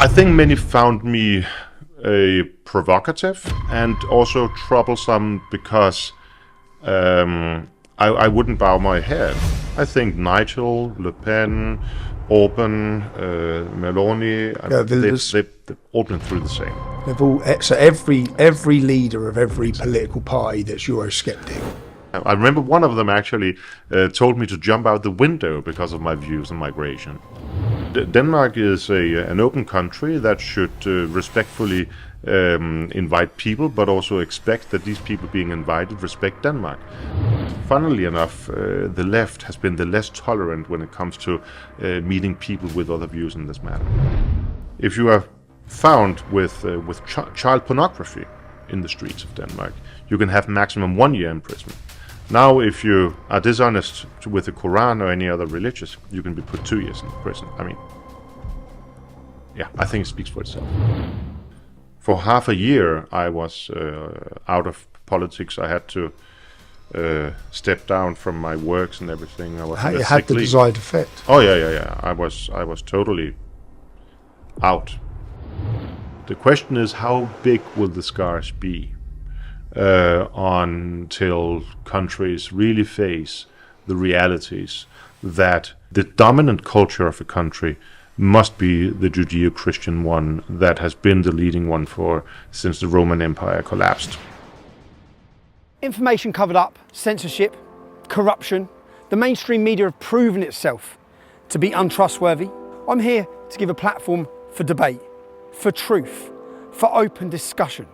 I think many found me provocative and also troublesome because I wouldn't bow my head. I think Nigel, Le Pen, Orban, Meloni, they've all been through the same. They've all, so every leader of every political party that's Eurosceptic. I remember one of them actually told me to jump out the window because of my views on migration. Denmark is an open country that should respectfully invite people, but also expect that these people being invited respect Denmark. Funnily enough, the left has been the less tolerant when it comes to meeting people with other views in this matter. If you are found with child pornography in the streets of Denmark, you can have maximum 1 year in prison. Now, if you are dishonest with the Quran or any other religious, you can be put 2 years in prison. I mean, yeah, I think it speaks for itself. For half a year, I was out of politics. I had to step down from my works and everything. I was It had the desired effect. Oh yeah. I was totally out. The question is, how big will the scars be until countries really face the realities that the dominant culture of a country must be the Judeo-Christian one that has been the leading one since the Roman Empire collapsed. Information covered up, censorship, corruption. The mainstream media have proven itself to be untrustworthy. I'm here to give a platform for debate, for truth, for open discussion.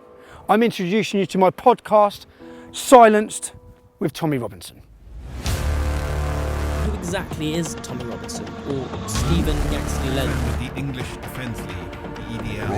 I'm introducing you to my podcast, Silenced with Tommy Robinson. Who exactly is Tommy Robinson, or Stephen Yaxley-Lennon? With the English Defence League, the EDL.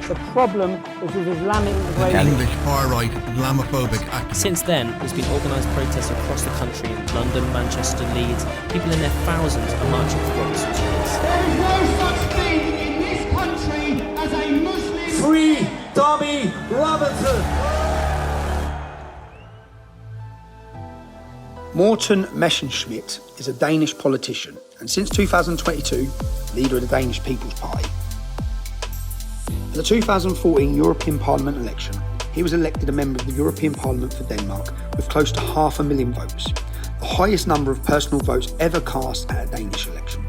The problem is with Islamic The integration. English far-right Islamophobic activists. Since then, there's been organised protests across the country in London, Manchester, Leeds. People in their thousands are marching for Robinson's release. There is no such thing in this country as a Muslim. Free Tommy Robinson! Morten Messerschmidt is a Danish politician and since 2022, leader of the Danish People's Party. For the 2014 European Parliament election, he was elected a member of the European Parliament for Denmark with close to 500,000 votes, the highest number of personal votes ever cast at a Danish election.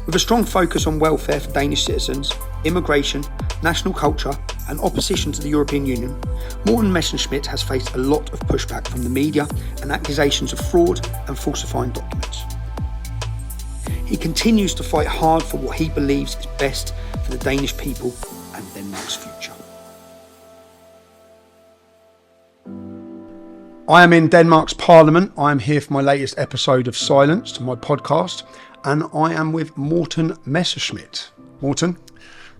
With a strong focus on welfare for Danish citizens, immigration, national culture and opposition to the European Union, Morten Messerschmidt has faced a lot of pushback from the media and accusations of fraud and falsifying documents. He continues to fight hard for what he believes is best for the Danish people and Denmark's future. I am in Denmark's Parliament. I am here for my latest episode of Silenced, my podcast, and I am with Morten Messerschmidt. Morten?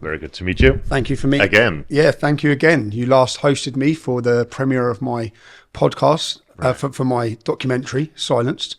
Very good to meet you. Thank you for meeting. Again. Yeah, thank you again. You last hosted me for the premiere of my podcast, Right. for my documentary, Silenced.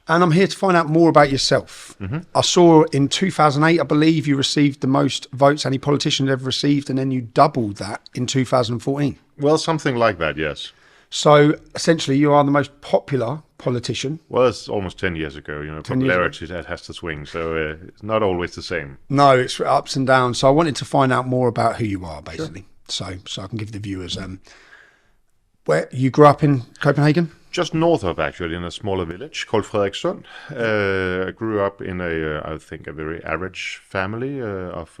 And I'm here to find out more about yourself. Mm-hmm. I saw in 2008, I believe, you received the most votes any politician had ever received, and then you doubled that in 2014. Well, something like that, yes. So essentially, you are the most popular politician. Well, it's almost 10 years ago. Popularity that has to swing, so it's not always the same. No, it's ups and downs. So I wanted to find out more about who you are, basically. Sure. So I can give the viewers. Where you grew up in Copenhagen? Just north of, actually, in a smaller village called Frederikssund. I grew up in I think, a very average family of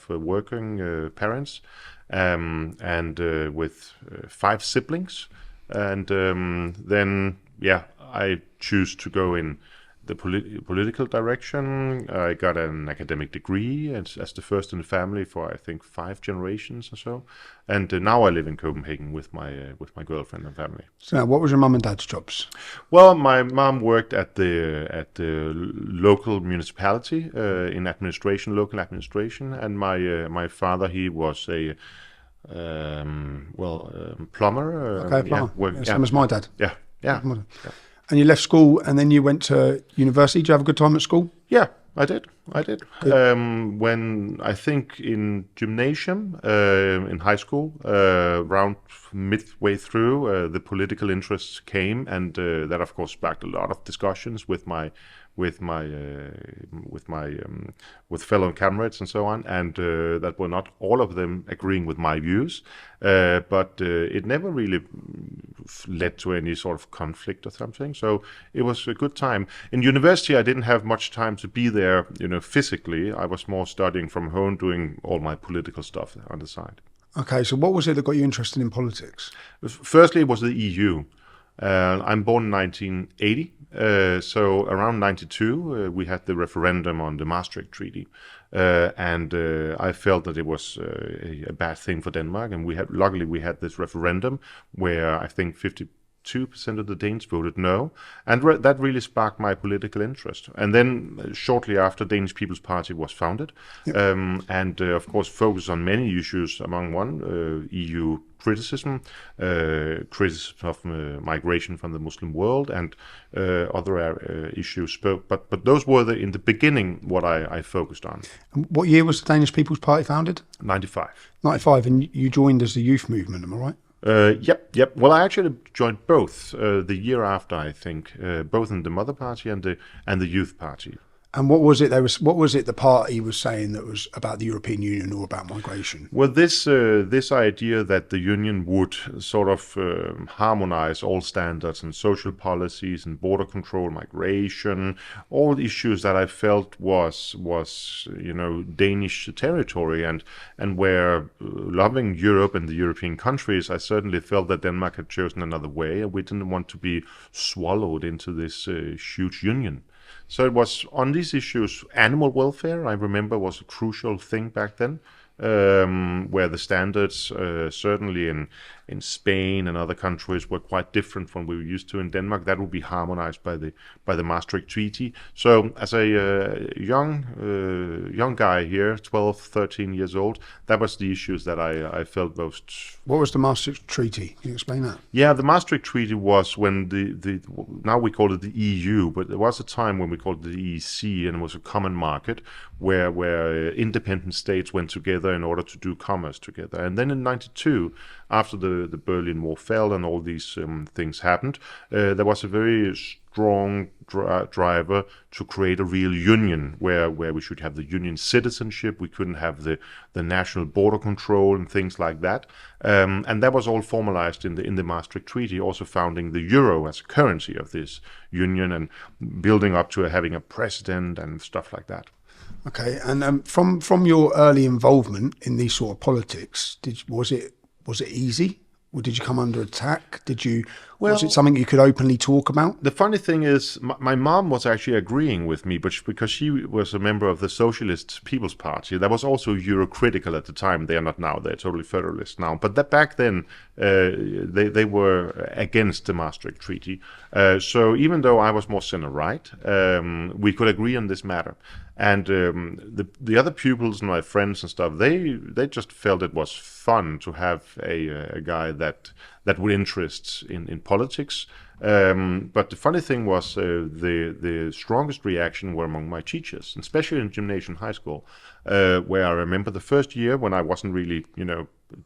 working parents, and with 5 siblings. And then, I choose to go in the political direction. I got an academic degree as the first in the family for, I think, 5 generations or so. And now I live in Copenhagen with my girlfriend and family. So now, what was your mum and dad's jobs? Well, my mom worked at the local municipality in administration, local administration, and my father, he was a plumber. Okay, plumber. Same as my dad. Yeah. And you left school and then you went to university. Did you have a good time at school? Yeah, I did. When I think in gymnasium, in high school, around midway through, the political interests came, and that of course sparked a lot of discussions with fellow comrades and so on, and that were not all of them agreeing with my views, but it never really led to any sort of conflict or something. So it was a good time. In university, I didn't have much time to be there, physically. I was more studying from home, doing all my political stuff on the side. Okay, so what was it that got you interested in politics? Firstly, it was the EU. I'm born in 1980, so around 92 we had the referendum on the Maastricht Treaty, and I felt that it was a bad thing for Denmark, and luckily we had this referendum where I think 52% of the Danes voted no, and that really sparked my political interest. And then shortly after, Danish People's Party was founded, and of course focused on many issues, among one EU criticism of migration from the Muslim world, and other issues. But those were in the beginning what I focused on. And what year was the Danish People's Party founded? 95. 95, and you joined as the youth movement, am I right? Yep. Well, I actually joined both the year after, I think, both in the Mother Party and the Youth Party. And what was it the party was saying that was about the European Union or about migration? Well, this idea that the Union would sort of harmonize all standards and social policies and border control, migration, all issues that I felt was Danish territory, and where loving Europe and the European countries, I certainly felt that Denmark had chosen another way, and we didn't want to be swallowed into this huge union. So it was on these issues. Animal welfare, I remember, was a crucial thing back then, where the standards certainly in Spain and other countries were quite different from what we were used to in Denmark. That would be harmonized by the Maastricht Treaty. So as a young guy here, 12, 13 years old, that was the issues that I felt most. What was the Maastricht Treaty? Can you explain that? Yeah, the Maastricht Treaty was when now we call it the EU, but there was a time when we called it the EEC, and it was a common market where independent states went together in order to do commerce together. And then in 92, after the Berlin Wall fell and all these things happened, there was a very strong driver to create a real union where we should have the union citizenship. We couldn't have the national border control and things like that. And that was all formalized in the Maastricht Treaty, also founding the euro as a currency of this union and building up to having a president and stuff like that. Okay, and from your early involvement in these sort of politics, was it easy? Or did you come under attack? Was it something you could openly talk about? The funny thing is, my mom was actually agreeing with me, but because she was a member of the Socialist People's Party, that was also Eurocritical at the time. They are not now; they're totally federalist now. But back then, they were against the Maastricht Treaty. So even though I was more center-right, we could agree on this matter. And the other pupils and my friends and stuff, they just felt it was fun to have a guy that would interest in politics. But the funny thing was the strongest reaction were among my teachers, especially in gymnasium high school, where I remember the first year when I wasn't really,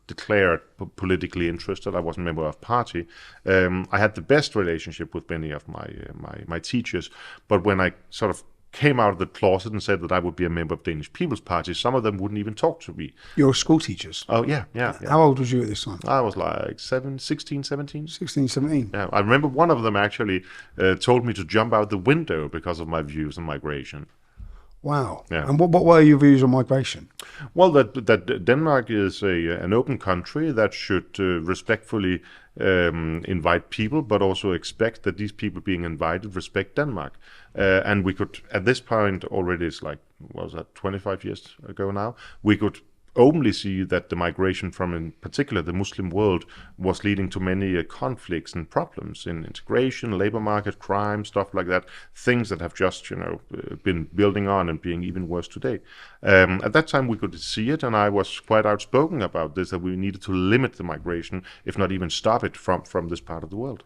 declared politically interested. I wasn't a member of party. I had the best relationship with many of my teachers, but when I sort of came out of the closet and said that I would be a member of Danish People's Party, some of them wouldn't even talk to me. Your school teachers? Oh, yeah. How old was you at this time? I was like 16, 17. 16, 17? Yeah, I remember one of them actually told me to jump out the window because of my views on migration. Wow. Yeah. And what were your views on migration? Well, that Denmark is an open country that should respectfully invite people, but also expect that these people being invited respect Denmark. And we could, at this point already, it's like, what was that, 25 years ago now, we could openly see that the migration from, in particular, the Muslim world was leading to many conflicts and problems in integration, labor market, crime, stuff like that, things that have just, been building on and being even worse today. At that time, we could see it, and I was quite outspoken about this, that we needed to limit the migration, if not even stop it from this part of the world.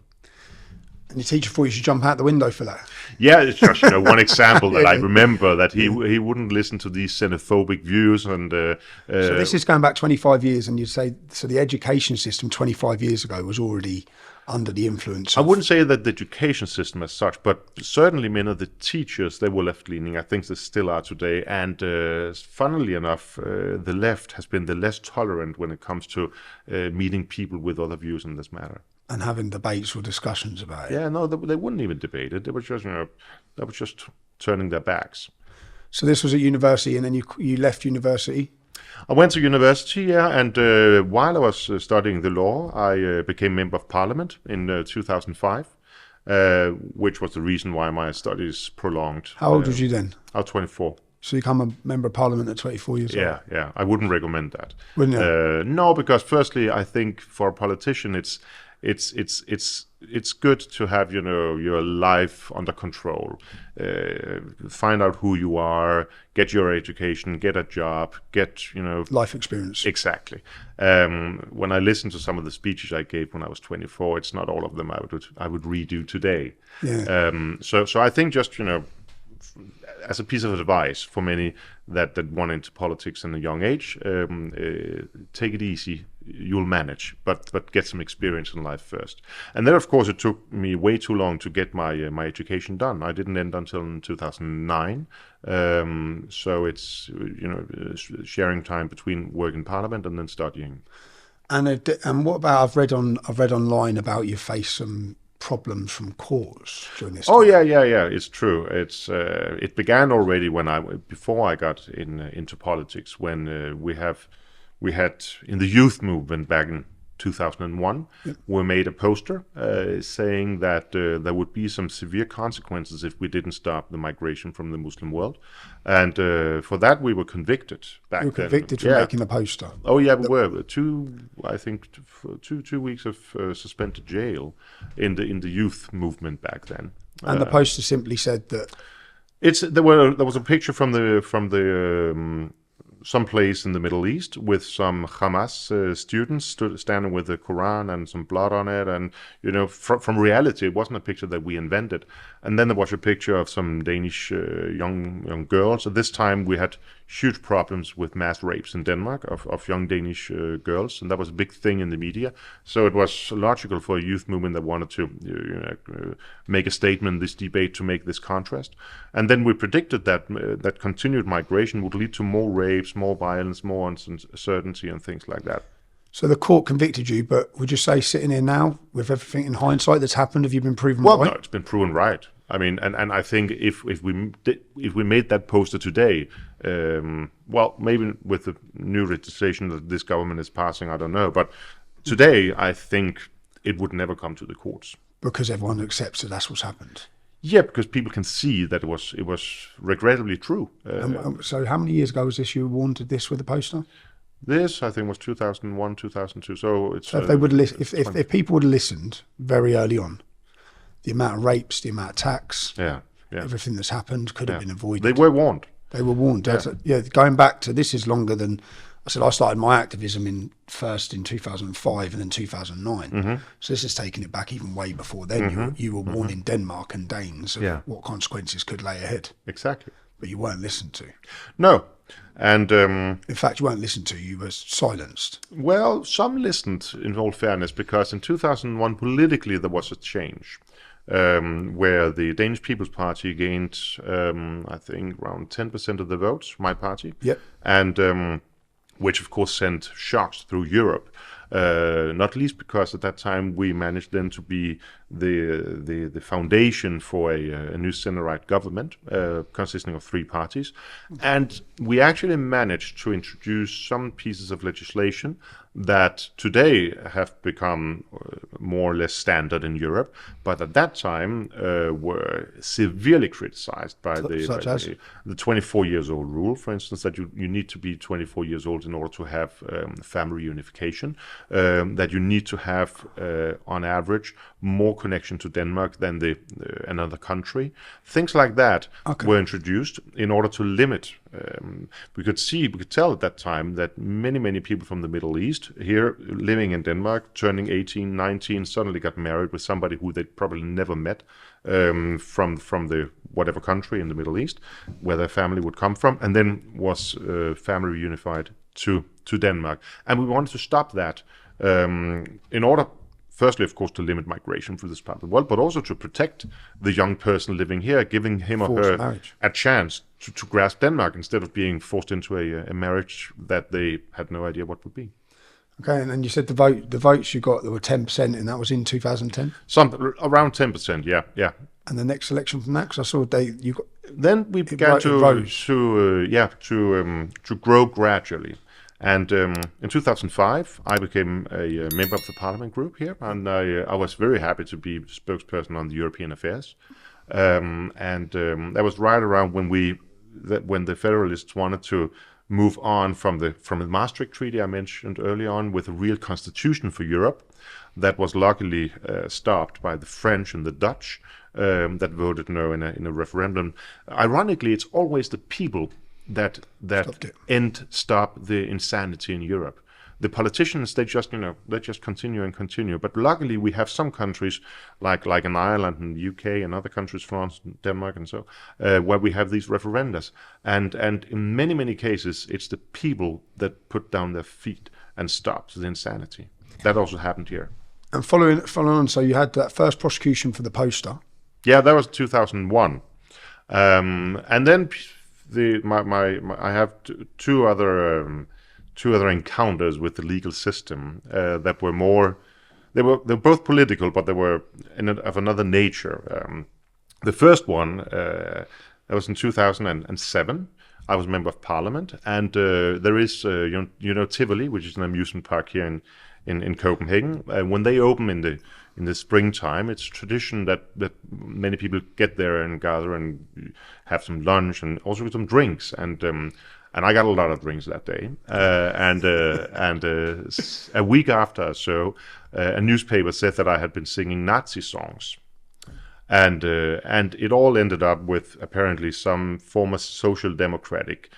And your teacher thought you should jump out the window for that. Yeah, it's just one example that I remember, that he wouldn't listen to these xenophobic views. And so this is going back 25 years, and you'd say, so the education system 25 years ago was already under the influence I of... wouldn't say that the education system as such, but certainly many of the teachers, they were left-leaning. I think they still are today. And funnily enough, the left has been the less tolerant when it comes to meeting people with other views on this matter. And having debates or discussions about it. Yeah, no, they wouldn't even debate it. They were just, they were just turning their backs. So this was at university, and then you left university? I went to university, yeah, and while I was studying the law, I became member of parliament in 2005, which was the reason why my studies prolonged. How old was you then? I was 24. So you become a member of parliament at 24 years old? Yeah. I wouldn't recommend that. Wouldn't you? No, because firstly, I think for a politician, it's good to have your life under control, find out who you are, get your education, get a job, get life experience. Exactly. When I listen to some of the speeches I gave when I was 24, it's not all of them I would redo today. Yeah. So I think just as a piece of advice for many that want into politics in a young age, take it easy. You'll manage, but get some experience in life first. And then, of course, it took me way too long to get my education done. I didn't end until in 2009. So it's sharing time between work in parliament and then studying. And what about I've read online about you face some problems from courts during this time. Oh yeah, it's true. It began already before I got into politics, when we had in the youth movement back in 2001, we made a poster saying that there would be some severe consequences if we didn't stop the migration from the Muslim world, and for that we were convicted back then. You were convicted for making a poster. Oh yeah, we were. Two weeks of suspended jail in the youth movement back then. And the poster simply said that there was a picture from the some place in the Middle East with some Hamas students standing with the Quran and some blood on it, and from reality, it wasn't a picture that we invented. And then there was a picture of some Danish young girls. At this time, we had huge problems with mass rapes in Denmark of young Danish girls, and that was a big thing in the media. So it was logical for a youth movement that wanted to make a statement in this debate to make this contrast. And then we predicted that continued migration would lead to more rapes, more violence, more uncertainty, and things like that. So the court convicted you, but would you say, sitting here now, with everything in hindsight that's happened, have you been proven right? Well, no, it's been proven right. I mean, and I think if we made that poster today, well, maybe with the new legislation that this government is passing, I don't know, but today I think it would never come to the courts. Because everyone accepts that that's what's happened. Yeah, because people can see that it was regrettably true. So how many years ago was this you wanted this with a poster? This, I think, was 2001, 2002. So it's if they would if people would have listened very early on, the amount of rapes, the amount of attacks, everything that's happened could have been avoided. They were warned. They were warned. Yeah, going back to this is longer than I said. I started my activism first in 2005 and then 2009. Mm-hmm. So this is taking it back even way before then. Mm-hmm. You were warning Denmark and Danes of what consequences could lay ahead. Exactly. But you weren't listened to. No. And in fact, you weren't listened to. You were silenced. Well, some listened, in all fairness, because in 2001, politically, there was a change. Where the Danish People's Party gained, I think, around 10% of the votes, my party. Yep. And which, of course, sent shocks through Europe. Not least because at that time we managed then to be the foundation for a new center-right government consisting of 3 parties. And we actually managed to introduce some pieces of legislation that today have become more or less standard in Europe, but at that time were severely criticized by the 24 years old rule, for instance, that you need to be 24 years old in order to have family reunification, that you need to have, on average, more connection to Denmark than another country. Things like that were introduced in order to limit we could tell at that time that many people from the Middle East here living in Denmark, turning 18, 19, suddenly got married with somebody who they'd probably never met from the whatever country in the Middle East where their family would come from, and then was family reunified to Denmark. And we wanted to stop that in order, firstly, of course, to limit migration through this part of the world, but also to protect the young person living here, giving him or Forced her marriage. a chance to grasp Denmark instead of being forced into a marriage that they had no idea what would be. Okay, and then you said the votes you got, there were 10%, and that was in 2010. Something around 10%, yeah. And the next election from that, because I saw you got. Then we began to grow gradually. And in 2005, I became a member of the Parliament group here, and I was very happy to be spokesperson on the European affairs. That was right around when the Federalists wanted to move on from the Maastricht Treaty I mentioned early on, with a real constitution for Europe. That was luckily stopped by the French and the Dutch that voted no in a referendum. Ironically, it's always the people that stop the insanity in Europe. The politicians, they just continue. But luckily, we have some countries like in Ireland and the UK and other countries, France, Denmark, and so where we have these referendums. And in many cases, it's the people that put down their feet and stop the insanity. That also happened here. And following on, so you had that first prosecution for the poster. Yeah, that was 2001, and then I have two other encounters with the legal system that were more. They're both political, but they were of another nature. The first one that was in 2007. I was a member of Parliament, and there is Tivoli, which is an amusement park here in Copenhagen. When they open in the springtime, it's a tradition that many people get there and gather and have some lunch and also some drinks. And I got a lot of drinks that day. A week after or so, a newspaper said that I had been singing Nazi songs. And it all ended up with apparently some former social democratic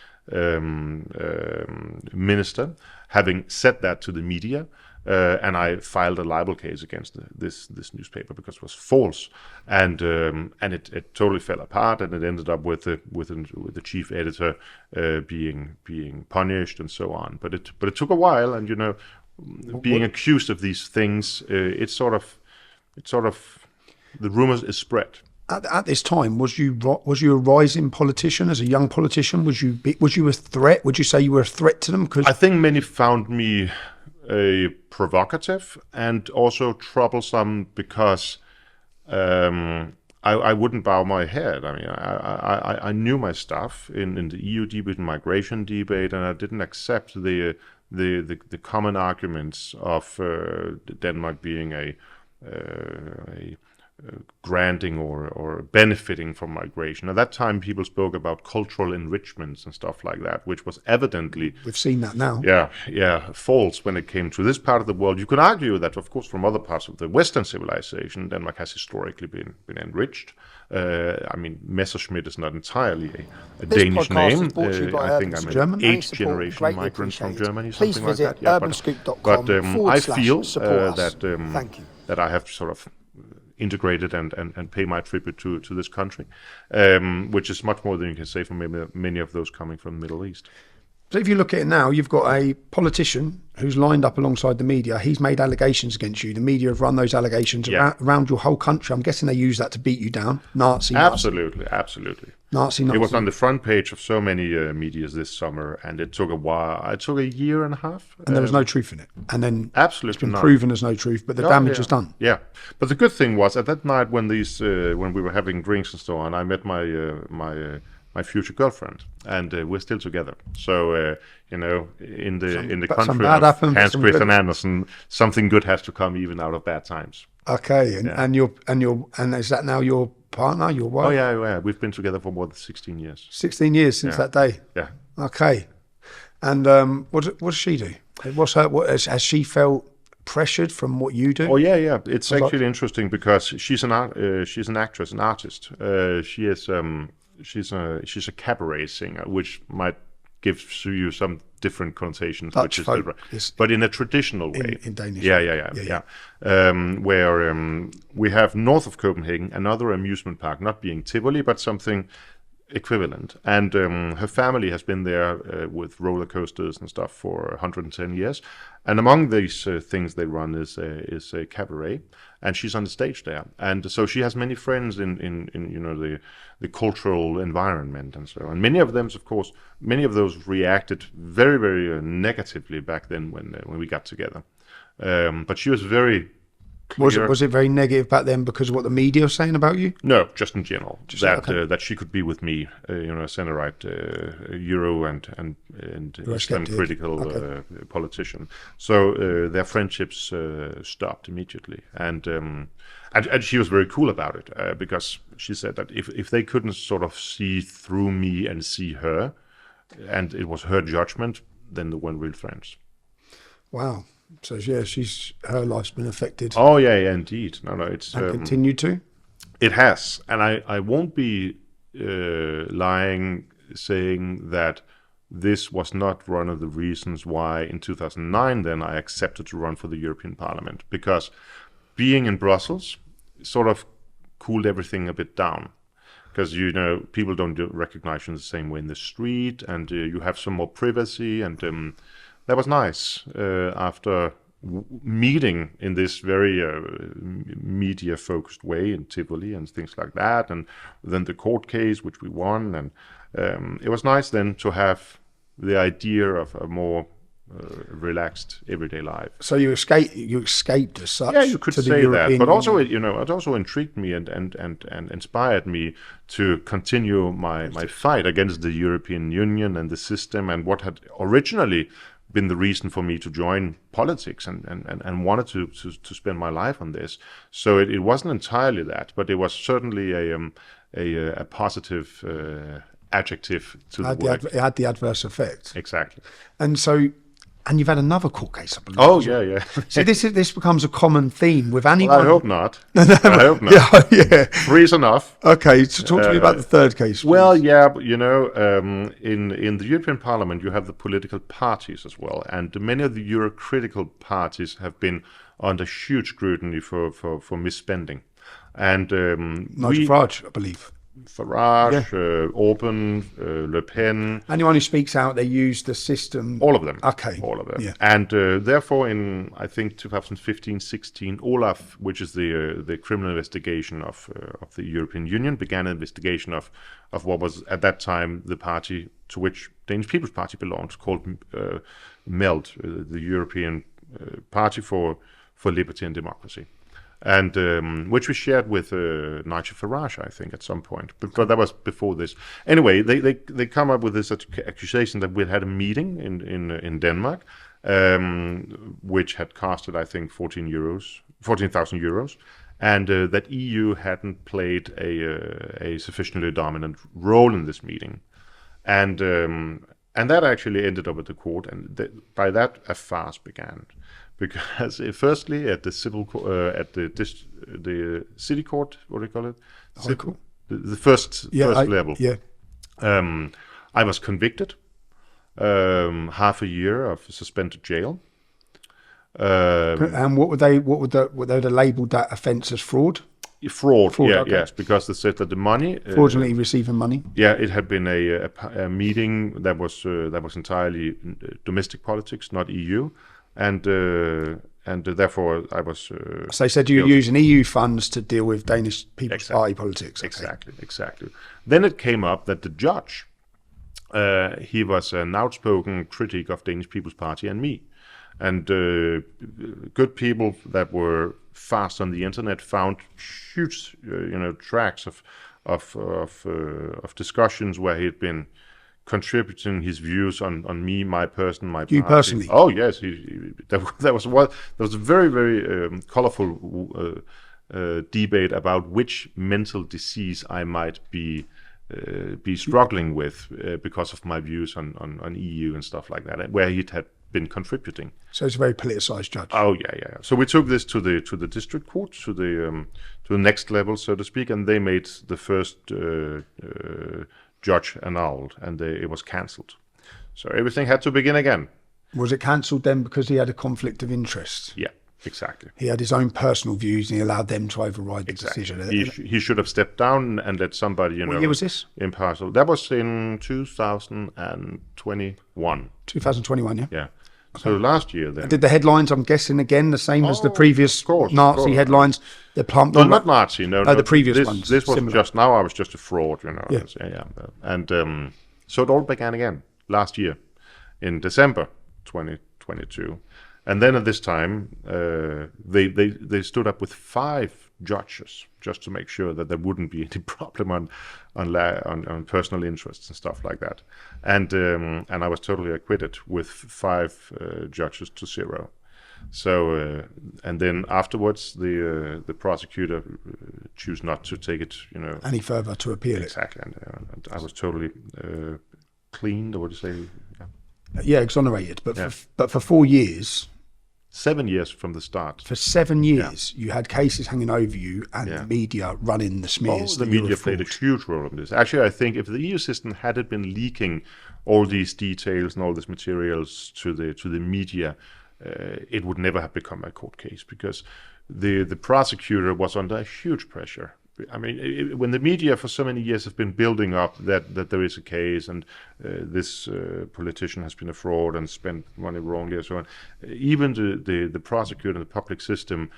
minister having said that to the media. And I filed a libel case against this newspaper because it was false, and it totally fell apart, and it ended up with the chief editor being punished and so on. But it took a while, and being accused of these things, it's sort of the rumors is spread. At this time, was you a rising politician as a young politician? Was you a threat? Would you say you were a threat to them? Because I think many found me provocative and also troublesome because I wouldn't bow my head. I mean, I knew my stuff in the EU debate and migration debate, and I didn't accept the common arguments of Denmark being a granting or benefiting from migration. At that time, people spoke about cultural enrichments and stuff like that, which was evidently... We've seen that now. Yeah, false when it came to this part of the world. You could argue that, of course, from other parts of the Western civilization, Denmark has historically been enriched. I mean, Messerschmidt is not entirely a Danish name. I think I'm an 8th-generation migrant from Germany, Please something like visit that. Yeah, urbanscoop.com but I feel Thank you. that I have sort of integrated and pay my tribute to this country, which is much more than you can say for many of those coming from the Middle East. So if you look at it now, you've got a politician who's lined up alongside the media. He's made allegations against you. The media have run those allegations around your whole country. I'm guessing they use that to beat you down. Nazi. Absolutely. Nazi. It was on the front page of so many medias this summer, and it took a while. It took a year and a half. And there was no truth in it. And then absolutely it's been proven there's no truth, but the damage is done. Yeah. But the good thing was, at that night when we were having drinks and so on, I met my future girlfriend, and we're still together. So in the country of Hans Christian Andersen, something good has to come even out of bad times. Okay, and is that now your partner, your wife? Oh yeah. We've been together for more than 16 years. 16 years since that day. Yeah. Okay, and what does she do? Has she felt pressured from what you do? Oh yeah. It's actually interesting because she's an actress, an artist. She is. she's a cabaret singer, which might give you some different connotations, Dutch which is folk, different, yes. but in a traditional way. In Danish. Yeah. Where we have north of Copenhagen another amusement park, not being Tivoli, but something equivalent. And her family has been there with roller coasters and stuff for 110 years. And among these things they run is a cabaret, and she's on the stage there. And so she has many friends in the cultural environment and so on. And many of them, of course, many of those reacted very, very negatively back then when we got together. But she was very clear. Was it very negative back then because of what the media was saying about you? No, just in general, okay. that she could be with me, a center-right Euro and Islam critical politician. So their friendships stopped immediately, and she was very cool about it because she said that if they couldn't sort of see through me and see her, and it was her judgment, then they weren't real friends. Wow. So yeah, her life's been affected. Oh yeah, indeed. No, it's and continued to. It has, and I won't be lying saying that this was not one of the reasons why in 2009 then I accepted to run for the European Parliament, because being in Brussels sort of cooled everything a bit down. Because people don't recognize you in the same way in the street, and you have some more privacy, and that was nice after meeting in this very media-focused way in Tivoli and things like that, and then the court case which we won, and it was nice then to have the idea of a more relaxed everyday life. So you escaped as such. Yeah, you could to the say European that, but also Union. it also intrigued me and inspired me to continue my fight against the European Union and the system, and what had originally been the reason for me to join politics and wanted to spend my life on this. So it wasn't entirely that, but it was certainly a positive adjective to the work. It had the adverse effect. Exactly. And you've had another court case, I believe. Oh yeah. So this becomes a common theme with anyone. Well, I hope not. I hope not. Yeah. Three's enough. Okay, so talk to me about the third case, please. Well, yeah, but in the European Parliament you have the political parties as well, and many of the Euro-critical parties have been under huge scrutiny for misspending. And Nigel Farage, I believe. Farage, Orban, Le Pen. Anyone who speaks out, they use the system. All of them. Okay. All of them. Yeah. And therefore, in I think 2015-16, Olaf, which is the criminal investigation of the European Union, began an investigation of what was at that time the party to which Danish People's Party belonged, called MELD, the European Party for Liberty and Democracy. And which we shared with Nigel Farage, I think, at some point. But that was before this. Anyway, they come up with this accusation that we had a meeting in Denmark, which had costed, I think, 14,000 euros, and that EU hadn't played a sufficiently dominant role in this meeting, and that actually ended up at the court, and by that a farce began. Because firstly, at the civil at the city court, what do you call it? The first level. Yeah. I was convicted. Half a year of suspended jail. And what would they have labelled that offence as fraud? Fraud, yeah, okay. yes, because they said that the money fraudulently receiving money. Yeah, it had been a meeting that was entirely domestic politics, not EU. And therefore I was. So they said you were using EU funds to deal with Danish People's Party politics. Okay. Exactly. Then it came up that the judge, he was an outspoken critic of Danish People's Party and me, and good people that were fast on the internet found huge, tracks of discussions where he'd been contributing his views on me, my person, my party. You personally? Oh yes, there was a very, very colorful debate about which mental disease I might be struggling with because of my views on EU and stuff like that, where he had been contributing. So it's a very politicised judge. Oh yeah. So we took this to the district court, to the next level, so to speak, and they made the first judge annulled, and it was cancelled. So everything had to begin again. Was it cancelled then because he had a conflict of interest? Yeah, exactly. He had his own personal views and he allowed them to override the decision. He should have stepped down and let somebody, What year was this? Impartial. That was in 2021. 2021, yeah? Yeah. So last year then. Did the headlines, I'm guessing, again, the same as the previous Nazi headlines? The No, not Nazi. No, the previous ones. This was similar. just now. I was just a fraud, Yeah. And so it all began again last year, in December 2022, and then at this time they stood up with 5 judges just to make sure that there wouldn't be any problem on personal interests and stuff like that, and I was totally acquitted with 5 judges to 0. So and then afterwards the prosecutor chose not to take it any further to appeal exactly, and I was totally cleaned, or what do you say? Yeah, exonerated. But for 4 years, 7 years from the start. For 7 years, you had cases hanging over you, and the media running the smears. The media played a huge role in this. Actually, I think if the EU system hadn't been leaking all these details and all these materials to the media, it would never have become a court case, because the prosecutor was under huge pressure. I mean, when the media for so many years have been building up that there is a case and this politician has been a fraud and spent money wrongly and so on, even the prosecutor and the public system,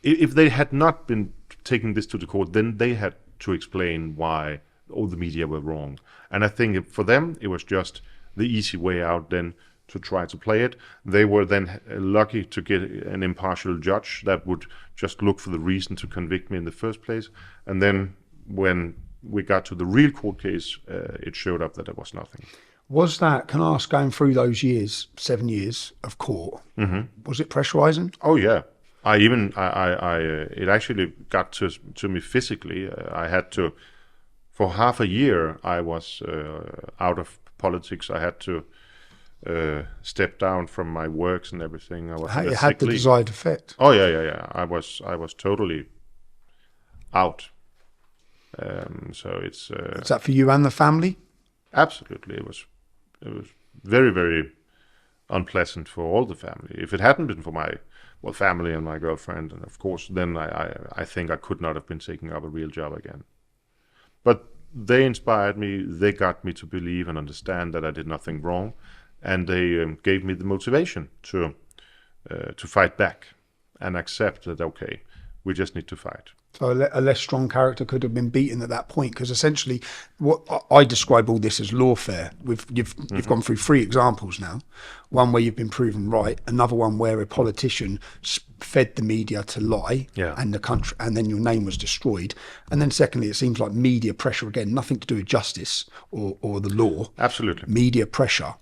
if they had not been taking this to the court, then they had to explain why all the media were wrong. And I think for them, it was just the easy way out then to try to play it. They were then lucky to get an impartial judge that would just look for the reason to convict me in the first place. And then when we got to the real court case, it showed up that there was nothing. Was that, can I ask, going through those years, 7 years of court, was it pressurizing? Oh yeah. It actually got to me physically. I had to, for half a year, I was out of politics. I had to step down from my works and everything. It had the desired effect. Oh yeah. I was totally out. So it's. Is that for you and the family? Absolutely, it was very, very unpleasant for all the family. If it hadn't been for my family and my girlfriend, and of course, then I think I could not have been taking up a real job again. But they inspired me. They got me to believe and understand that I did nothing wrong. And they gave me the motivation to fight back and accept that, okay, we just need to fight. So a less strong character could have been beaten at that point, because essentially what I describe all this as lawfare. You've gone through 3 examples now. One where you've been proven right, another one where a politician fed the media to lie, and the country, and then your name was destroyed. And then secondly, it seems like media pressure, again, nothing to do with justice or the law. Absolutely. Media pressure.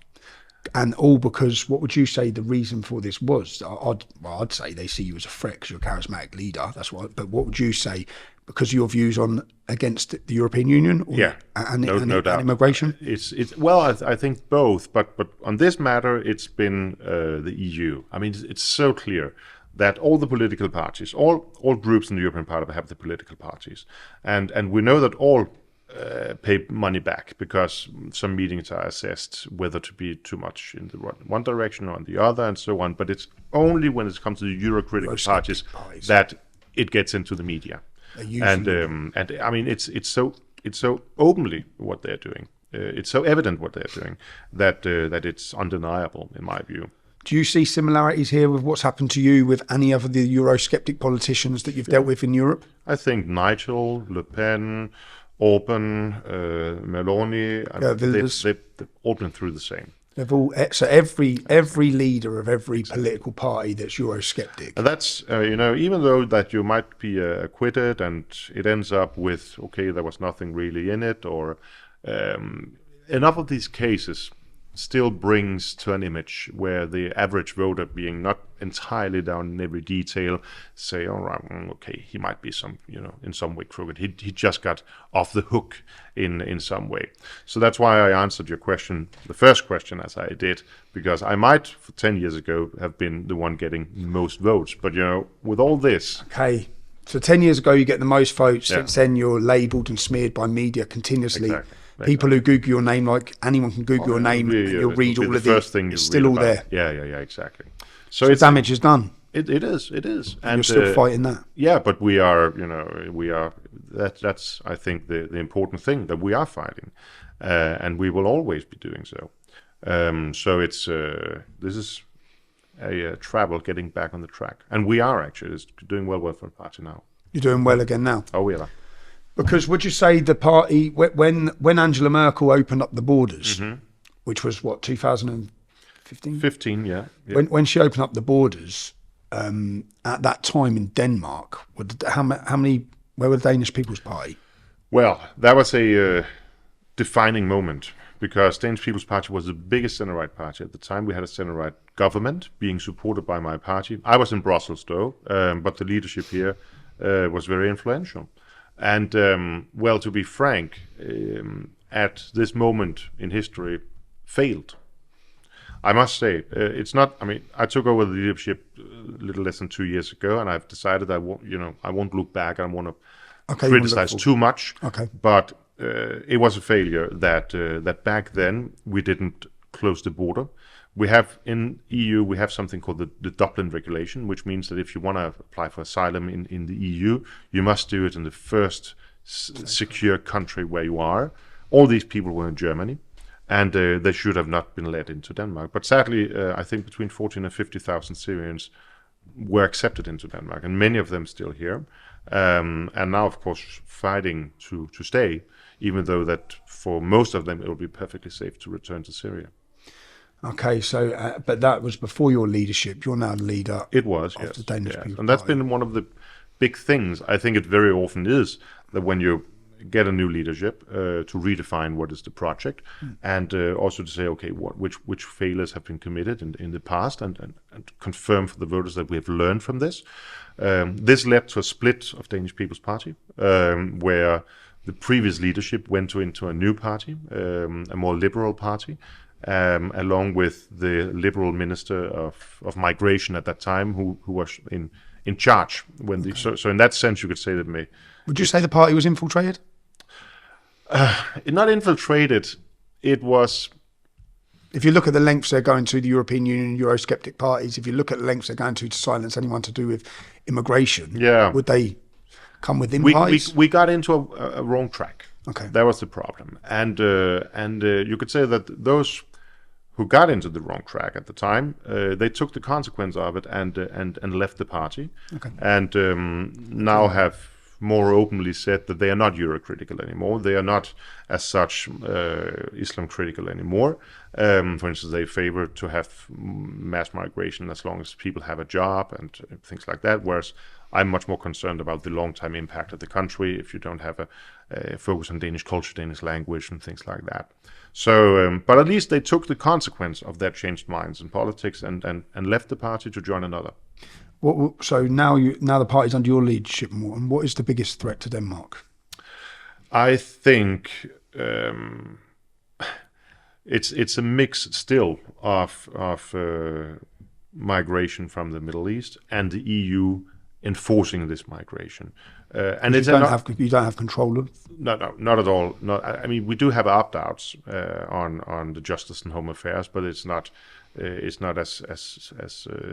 And all because, what would you say the reason for this was? I'd say they see you as a threat because you're a charismatic leader. That's what. But what would you say? Because of your views against the European Union, and immigration. I think both. But on this matter, it's been the EU. I mean, it's so clear that all the political parties, all groups in the European Parliament have the political parties, and we know that all pay money back because some meetings are assessed whether to be too much in the one direction or in the other and so on. But it's only when it comes to the Euro-critical parties that it gets into the media. And I mean, it's so openly what they're doing. It's so evident what they're doing that it's undeniable in my view. Do you see similarities here with what's happened to you with any other of the Eurosceptic politicians that you've dealt with in Europe? I think Nigel, Le Pen, Orban, Meloni, they've all been through the same. They've all, so every leader of every political party that's Eurosceptic. And that's, even though that you might be acquitted and it ends up with, okay, there was nothing really in it, or enough of these cases still brings to an image where the average voter, being not entirely down in every detail, say, all right, okay, he might be in some way crooked. He just got off the hook in some way. So that's why I answered your question, the first question, as I did, because I might, 10 years ago, have been the one getting most votes. But, with all this... Okay. So 10 years ago, you get the most votes. Yeah. Since then, you're labelled and smeared by media continuously. Exactly. People who Google your name, like anyone can Google your name, and you'll read all of the first thing. It's still all there. Yeah, exactly. So it's damage is done. It is, and you're still fighting that. Yeah, but we are. That's I think the important thing, that we are fighting, and we will always be doing so. So this is a travel getting back on the track, and we are actually doing well for the party now. You're doing well again now. Oh, we are. Because would you say the party, when Angela Merkel opened up the borders, which was what, 2015? 15, yeah. When she opened up the borders, at that time in Denmark, where were the Danish People's Party? Well, that was a defining moment, because Danish People's Party was the biggest center-right party at the time. We had a center-right government being supported by my party. I was in Brussels, though, but the leadership here was very influential. And, to be frank, at this moment in history, failed. I must say, it's not, I took over the leadership a little less than 2 years ago, and I've decided I won't look back. I don't want to criticize too much. Okay. But it was a failure that back then we didn't close the border. We have in EU, we have something called the Dublin regulation, which means that if you want to apply for asylum in the EU, you must do it in the first secure country where you are. All these people were in Germany, and they should have not been let into Denmark. But sadly, I think between 14 and 50,000 Syrians were accepted into Denmark, and many of them still here. And now, of course, fighting to stay, even though that for most of them it will be perfectly safe to return to Syria. Okay, so but that was before your leadership. You're now the leader. It was, of the Danish People's and that's Party. been one of the big things. I think it very often is that when you get a new leadership, to redefine what is the project, and also to say, okay, which failures have been committed in the past, and confirm for the voters that we have learned from this. This led to a split of Danish People's Party, where the previous leadership went into a new party, a more liberal party. Along with the Liberal Minister of Migration at that time, who was in charge when so in that sense you could say that Would you say the party was infiltrated? Not infiltrated. It was. If you look at the lengths they're going to, the European Union, Eurosceptic parties, if you look at the lengths they're going to silence anyone to do with immigration, would they come within parties? We got into a wrong track. Okay, that was the problem, and you could say that those who got into the wrong track at the time, they took the consequence of it and left the party, and now have more openly said that they are not Euro-critical anymore. They are not, as such, Islam-critical anymore. For instance, they favor to have mass migration as long as people have a job and things like that, whereas I'm much more concerned about the long-term impact of the country if you don't have a focus on Danish culture, Danish language, and things like that. So, but at least they took the consequence of their changed minds in politics and left the party to join another. So now the party's under your leadership, Morten. What is the biggest threat to Denmark? I think it's a mix still of migration from the Middle East and the EU enforcing this migration. And you don't have control of? No, not at all. No, I mean, we do have opt-outs on the Justice and Home Affairs, but it's not as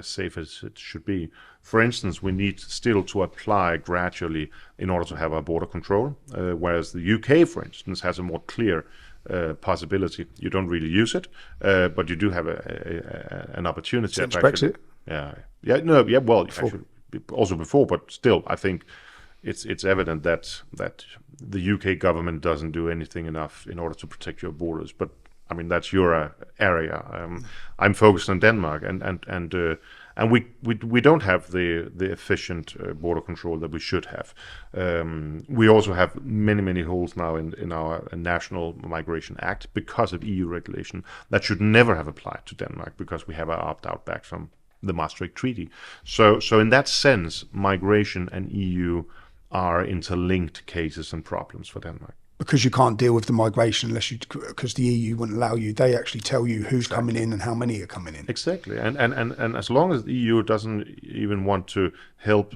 safe as it should be. For instance, we need still to apply gradually in order to have our border control, whereas the UK, for instance, has a more clear possibility. You don't really use it, but you do have an opportunity. Since Brexit? Well, actually, also before, but still, I think it's evident that the UK government doesn't do anything enough in order to protect your borders. But I mean, that's your area. I'm focused on Denmark, and and we don't have the efficient border control that we should have. We also have many holes now in our National Migration Act because of EU regulation that should never have applied to Denmark, because we have our opt-out back from the Maastricht Treaty. So in that sense, migration and EU are interlinked cases and problems for Denmark. Because you can't deal with the migration because the EU wouldn't allow you. They actually tell you who's coming in and how many are coming in. Exactly, and as long as the EU doesn't even want to help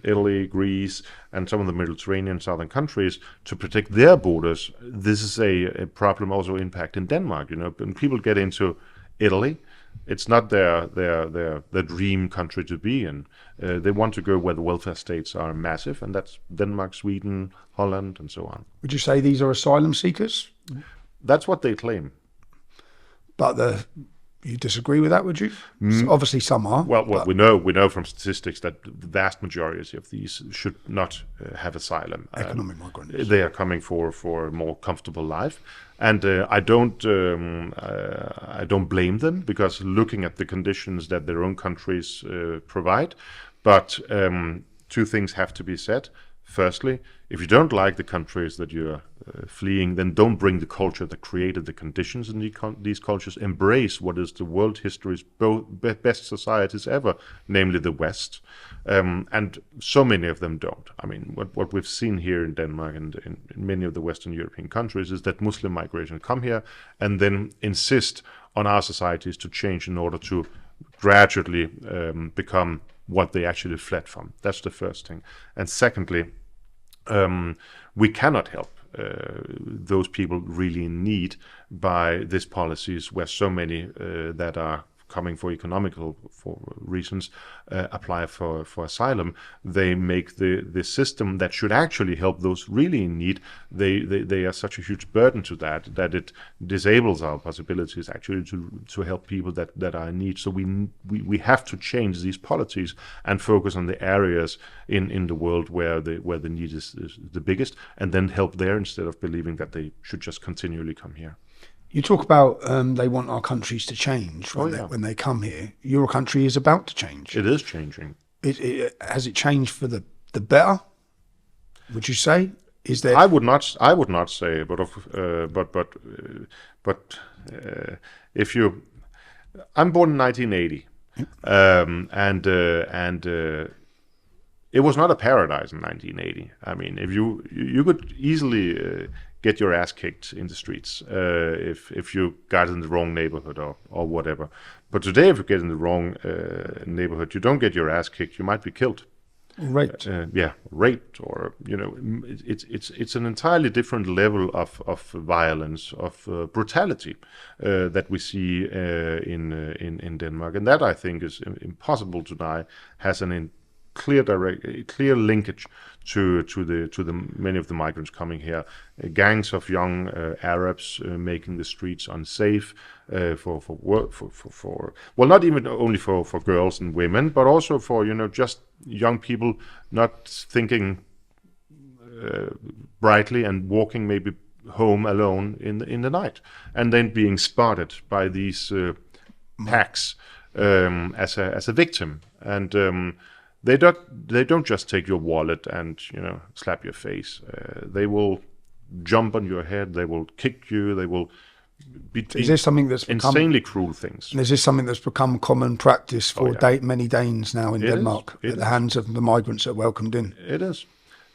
Italy, Greece, and some of the Mediterranean southern countries to protect their borders, this is a problem also impacting Denmark. When people get into Italy, it's not their dream country to be in. They want to go where the welfare states are massive, and that's Denmark, Sweden, Holland, and so on. Would you say these are asylum seekers? That's what they claim. But you disagree with that, would you? Obviously, some are. Well, we know from statistics that the vast majority of these should not have asylum. Economic migrants. They are coming for a more comfortable life, and I don't blame them, because looking at the conditions that their own countries provide. But two things have to be said. Firstly, if you don't like the countries that you're fleeing, then don't bring the culture that created the conditions in these cultures. Embrace what is the world history's best societies ever, namely the West. And so many of them don't. I mean, what we've seen here in Denmark and in many of the Western European countries is that Muslim migration come here and then insist on our societies to change in order to gradually become what they actually fled from. That's the first thing. And secondly, we cannot help those people really in need by these policies where so many that are coming for economical reasons apply for asylum. They make the system that should actually help those really in need, they are such a huge burden to that it disables our possibilities actually to help people that are in need. So we have to change these policies and focus on the areas in the world where the need is the biggest, and then help there instead of believing that they should just continually come here. You talk about they want our countries to change when they come here. Your country is about to change. It is changing. Has it changed for the better? Would you say? Is there? I would not say, but if you, I'm born in 1980, and it was not a paradise in 1980. I mean, if you could easily get your ass kicked in the streets if you got in the wrong neighborhood or whatever. But today, if you get in the wrong neighborhood, you don't get your ass kicked. You might be killed, raped. Raped, or it's an entirely different level of violence, of brutality that we see in Denmark, and that I think is impossible to deny has clear linkage to the many of the migrants coming here. Gangs of young Arabs making the streets unsafe for work, for well, not even only for girls and women, but also for just young people not thinking brightly and walking maybe home alone in the night, and then being spotted by these packs as a victim. And they don't just take your wallet and slap your face. They will jump on your head. They will kick you. They will be Is this something that's insanely cruel things. And is this something that's become common practice for many Danes now in Denmark at the hands of the migrants that are welcomed in? It is,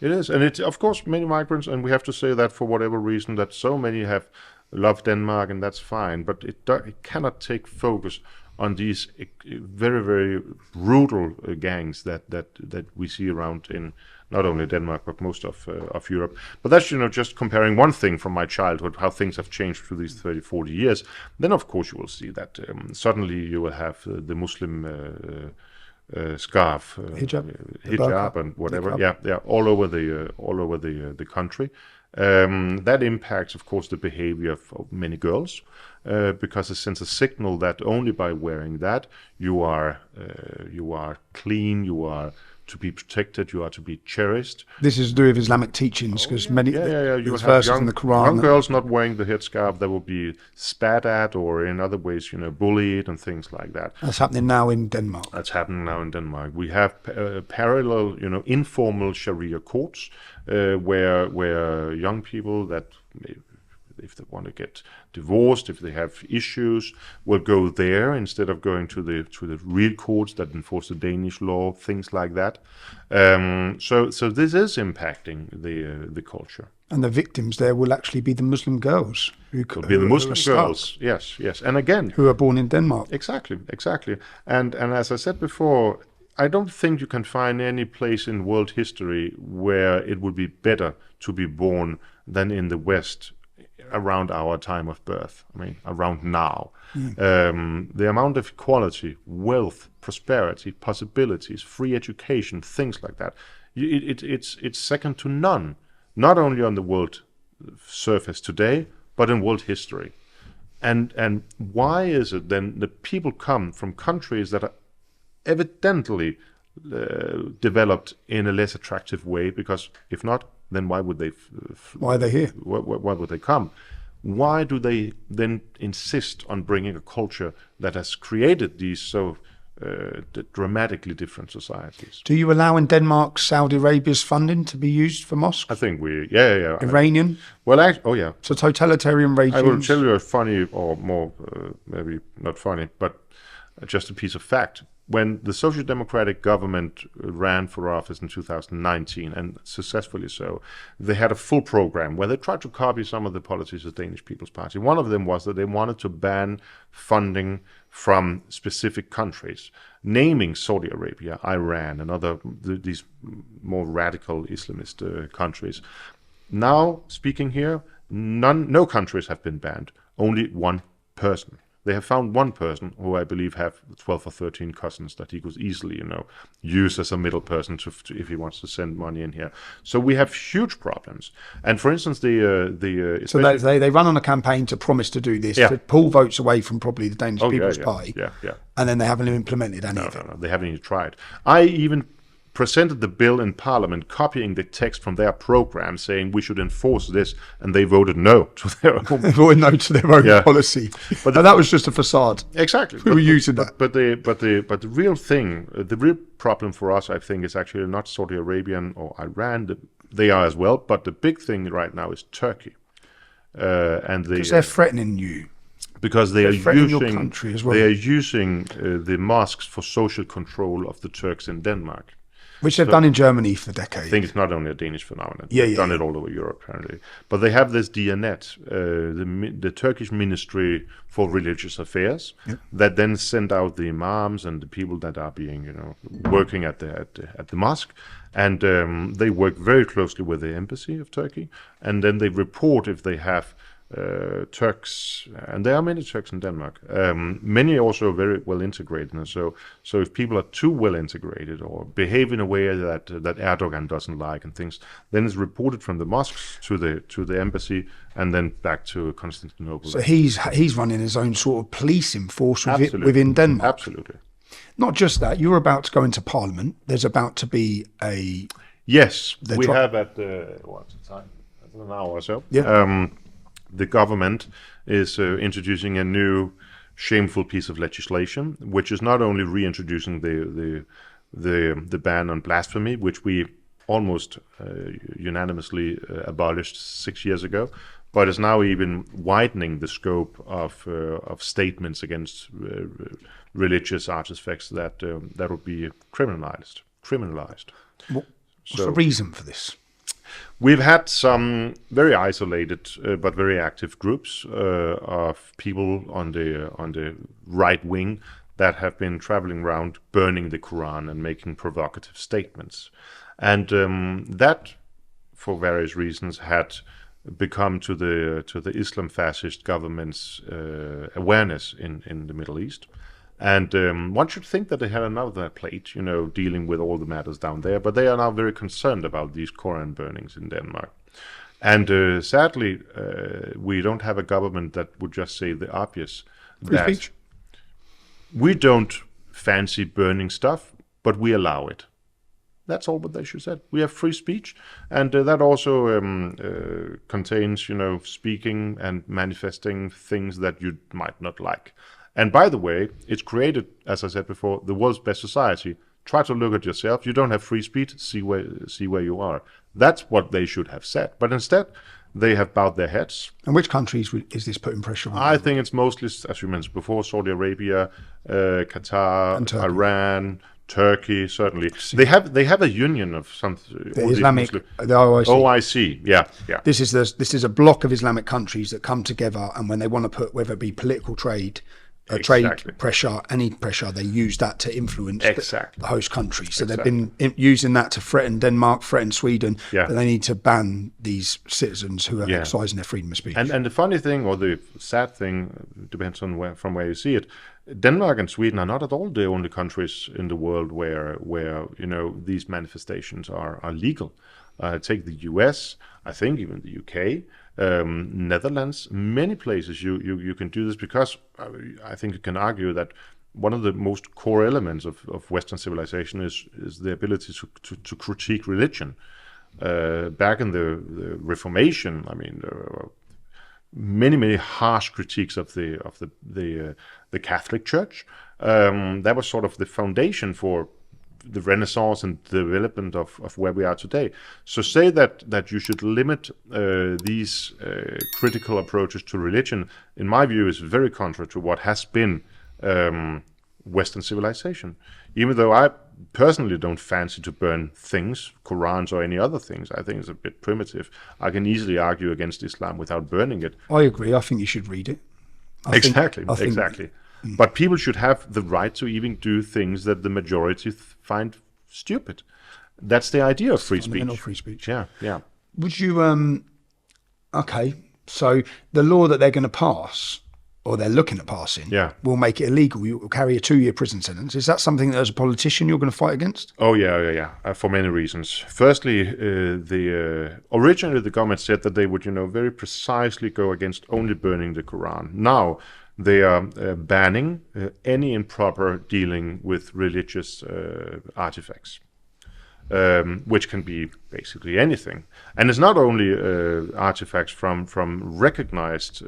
and it's of course many migrants, and we have to say that for whatever reason that so many have loved Denmark, and that's fine. But it cannot take focus on these very, very brutal gangs that we see around in not only Denmark but most of Europe. But that's just comparing one thing from my childhood, how things have changed through these 30-40 years. Then of course you will see that suddenly you will have the Muslim scarf, hijab and whatever, all over the country. That impacts, of course, the behavior of many girls, because it sends a signal that only by wearing that you are clean, you are to be protected, you are to be cherished. This is to do with Islamic teachings, because many You there's have verses in the Quran. young girls not wearing the headscarf that will be spat at, or in other ways, bullied and things like that. That's happening now in Denmark. That's happening now in Denmark. We have parallel, informal Sharia courts where young people that, if they want to get divorced, if they have issues, will go there instead of going to the real courts that enforce the Danish law, things like that. So this is impacting the culture. And the victims there will actually be the Muslim girls. Who Will be the Muslim girls, yes. And again, who are born in Denmark. Exactly. And as I said before, I don't think you can find any place in world history where it would be better to be born than in the West around our time of birth. I mean, around now. The amount of equality, wealth, prosperity, possibilities, free education, things like that, it's second to none. Not only on the world surface today, but in world history. And why is it then that people come from countries that are evidently developed in a less attractive way? Because if not, then why would they? Why are they here? Why would they come? Why do they then insist on bringing a culture that has created these so dramatically different societies? Do you allow in Denmark Saudi Arabia's funding to be used for mosques? I think yeah. Iranian? Yeah. So totalitarian regimes? I will tell you a funny, or more, maybe not funny, but just a piece of fact. When the Social Democratic government ran for office in 2019, and successfully so, they had a full program where they tried to copy some of the policies of the Danish People's Party. One of them was that they wanted to ban funding from specific countries, naming Saudi Arabia, Iran, and these more radical Islamist countries. Now, speaking here, no countries have been banned, only one person. They have found one person who I believe have 12 or 13 cousins that he could easily, use as a middle person to if he wants to send money in here. So we have huge problems. And for instance, so they run on a campaign to promise to do this, to pull votes away from probably the Danish People's Party. Yeah. And then they haven't implemented any of it. No, they haven't even tried. I even presented the bill in Parliament, copying the text from their program, saying we should enforce this, and they voted no to their own. They voted no to their own policy. But that was just a facade. Exactly. We were using that. But the real thing, the real problem for us, I think, is actually not Saudi Arabia or Iran. They are as well, but the big thing right now is Turkey. Because they're threatening you. Because they are using your country as well. They are using the mosques for social control of the Turks in Denmark. Which they've done in Germany for decades. I think it's not only a Danish phenomenon. They've done it all over Europe, apparently. But they have this Diyanet, the Turkish Ministry for Religious Affairs, that then send out the imams and the people that are being, working at the mosque. And they work very closely with the embassy of Turkey. And then they report if they have Turks, and there are many Turks in Denmark. Many also very well integrated, and so if people are too well integrated or behave in a way that Erdogan doesn't like and things, then it's reported from the mosques to the embassy and then back to Constantinople. So he's running his own sort of policing force within Denmark. Absolutely. Not just that, you're about to go into Parliament. There's about to be a we have at what's the time? An hour or so. Yeah. The government is introducing a new shameful piece of legislation, which is not only reintroducing the ban on blasphemy, which we almost unanimously abolished 6 years ago, but is now even widening the scope of statements against religious artifacts that would be criminalized. What's the reason for this? We've had some very isolated but very active groups of people on the right wing that have been traveling around burning the Quran and making provocative statements, and that, for various reasons, had become to the Islam fascist government's awareness in the Middle East. And one should think that they had another plate, dealing with all the matters down there. But they are now very concerned about these Quran burnings in Denmark. And sadly, we don't have a government that would just say the obvious. Free speech. We don't fancy burning stuff, but we allow it. That's all what they should say. We have free speech, and that also contains, speaking and manifesting things that you might not like. And by the way, it's created, as I said before, the world's best society. Try to look at yourself. You don't have free speech. See where you are. That's what they should have said. But instead, they have bowed their heads. And which countries is this putting pressure on? I think it's mostly, as you mentioned before, Saudi Arabia, Qatar, Iran, Turkey, certainly. They have a union of some the Islamic, the OIC. OIC, yeah. This is a block of Islamic countries that come together, and when they want to put, whether it be political trade, trade pressure, any pressure, they use that to influence the host country. So they've been using that to threaten Denmark, threaten Sweden. That they need to ban these citizens who are exercising their freedom of speech. And the funny thing, or the sad thing, depends on from where you see it. Denmark and Sweden are not at all the only countries in the world where these manifestations are legal. Take the US, I think even the UK, Netherlands, many places you can do this, because I think you can argue that one of the most core elements of Western civilization is the ability to critique religion. Back in the Reformation, I mean, there were many harsh critiques of the Catholic Church. That was sort of the foundation for the Renaissance and the development of where we are today. So say that you should limit these critical approaches to religion, in my view, is very contrary to what has been Western civilization. Even though I personally don't fancy to burn things, Qurans or any other things, I think it's a bit primitive. I can easily argue against Islam without burning it. I agree. I think you should read it. Exactly. But people should have the right to even do things that the majority find stupid. That's the idea of free speech. Fundamental free speech. Yeah. Would you, okay, so the law that they're going to pass, or they're looking at passing, will make it illegal. You will carry a 2-year prison sentence. Is that something that as a politician you're going to fight against? Oh, yeah. For many reasons. Firstly, originally the government said that they would, very precisely go against only burning the Quran. Now, they are banning any improper dealing with religious artifacts, which can be basically anything. And it's not only artifacts from recognized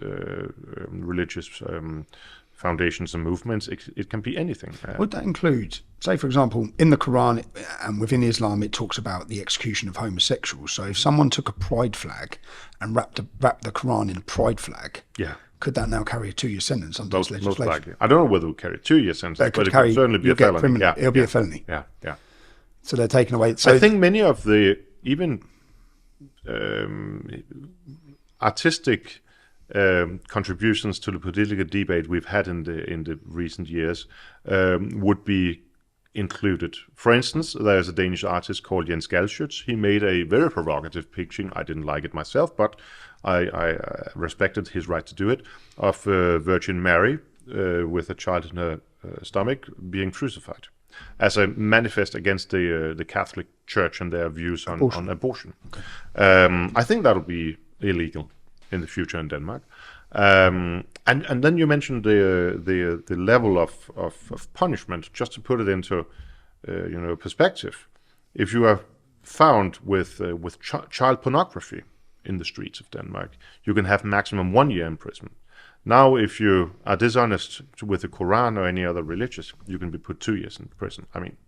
religious foundations and movements. It can be anything. Would that include, say, for example, in the Quran and within Islam, it talks about the execution of homosexuals. So if someone took a pride flag and wrapped the Quran in a pride flag, could that now carry a 2-year sentence under this legislation? Most likely. I don't know whether it would carry a 2-year sentence, but it could certainly be a felony. It'll be a felony. Yeah. So they're taking away. So I think many of the even artistic contributions to the political debate we've had in the recent years would be included. For instance, there's a Danish artist called Jens Galschiøt. He made a very provocative picture. I didn't like it myself, but I respected his right to do it, of Virgin Mary with a child in her stomach being crucified, as a manifest against the Catholic Church and their views on abortion. Okay. I think that'll be illegal in the future in Denmark. And then you mentioned the level of punishment. Just to put it into perspective, if you are found with child pornography in the streets of Denmark, you can have maximum 1 year in prison. Now, if you are dishonest with the Quran or any other religious, you can be put 2 years in prison. I mean,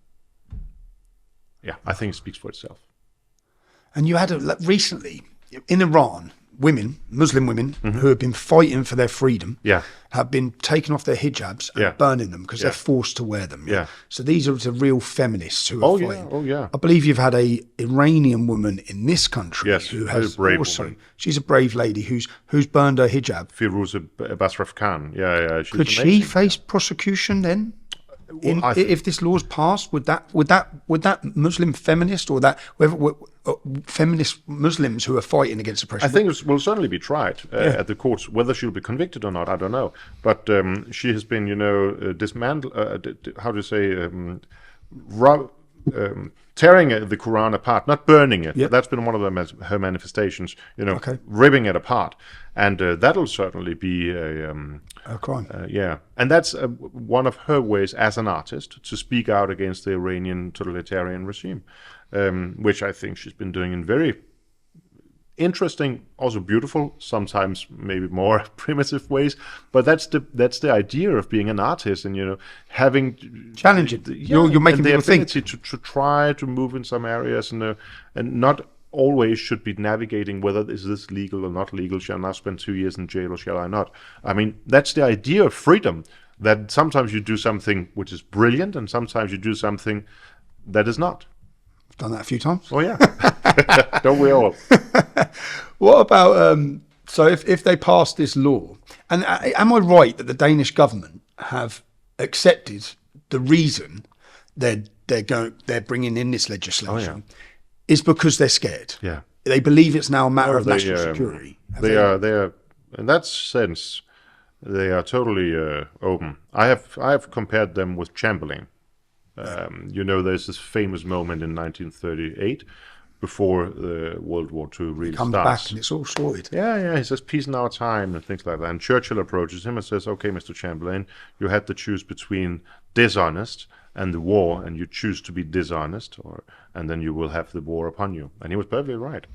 I think it speaks for itself. And you had recently in Iran, Muslim women who have been fighting for their freedom, have been taking off their hijabs and burning them because they're forced to wear them. So these are the real feminists who are fighting. I believe you've had a Iranian woman in this country who has also. She's a brave lady who's burned her hijab. Firouzeh Basrafkan. Could she face prosecution then? If this law's passed, would that Muslim feminist or that feminist Muslims who are fighting against oppression? I think it will certainly be tried at the courts. Whether she'll be convicted or not, I don't know. But she has been, dismantled. How do you say? Tearing the Quran apart, not burning it. But that's been one of her manifestations. Ripping it apart, and that'll certainly be a crime. And that's one of her ways as an artist to speak out against the Iranian totalitarian regime. which I think she's been doing in very interesting, also beautiful, sometimes maybe more primitive ways. But that's the idea of being an artist, and having Challenging. You're making the people think. ability to try to move in some areas, and not always should be navigating whether is this legal or not legal. Shall I now spend 2 years in jail or shall I not? I mean, that's the idea of freedom. That sometimes you do something which is brilliant, and sometimes you do something that is not. I've done that a few times. Oh yeah, don't we all? What about so if they pass this law, and am I right that the Danish government have accepted the reason they're bringing in this legislation is because they're scared? Yeah, they believe it's now a matter of national security. They are in that sense. They are totally open. I have compared them with Chamberlain. There's this famous moment in 1938 before World War II really comes starts. back and it's all sorted. Yeah, he says peace in our time and things like that. And Churchill approaches him and says, okay, Mr. Chamberlain, you had to choose between dishonest and the war, and you choose to be dishonest, and then you will have the war upon you. And he was perfectly right.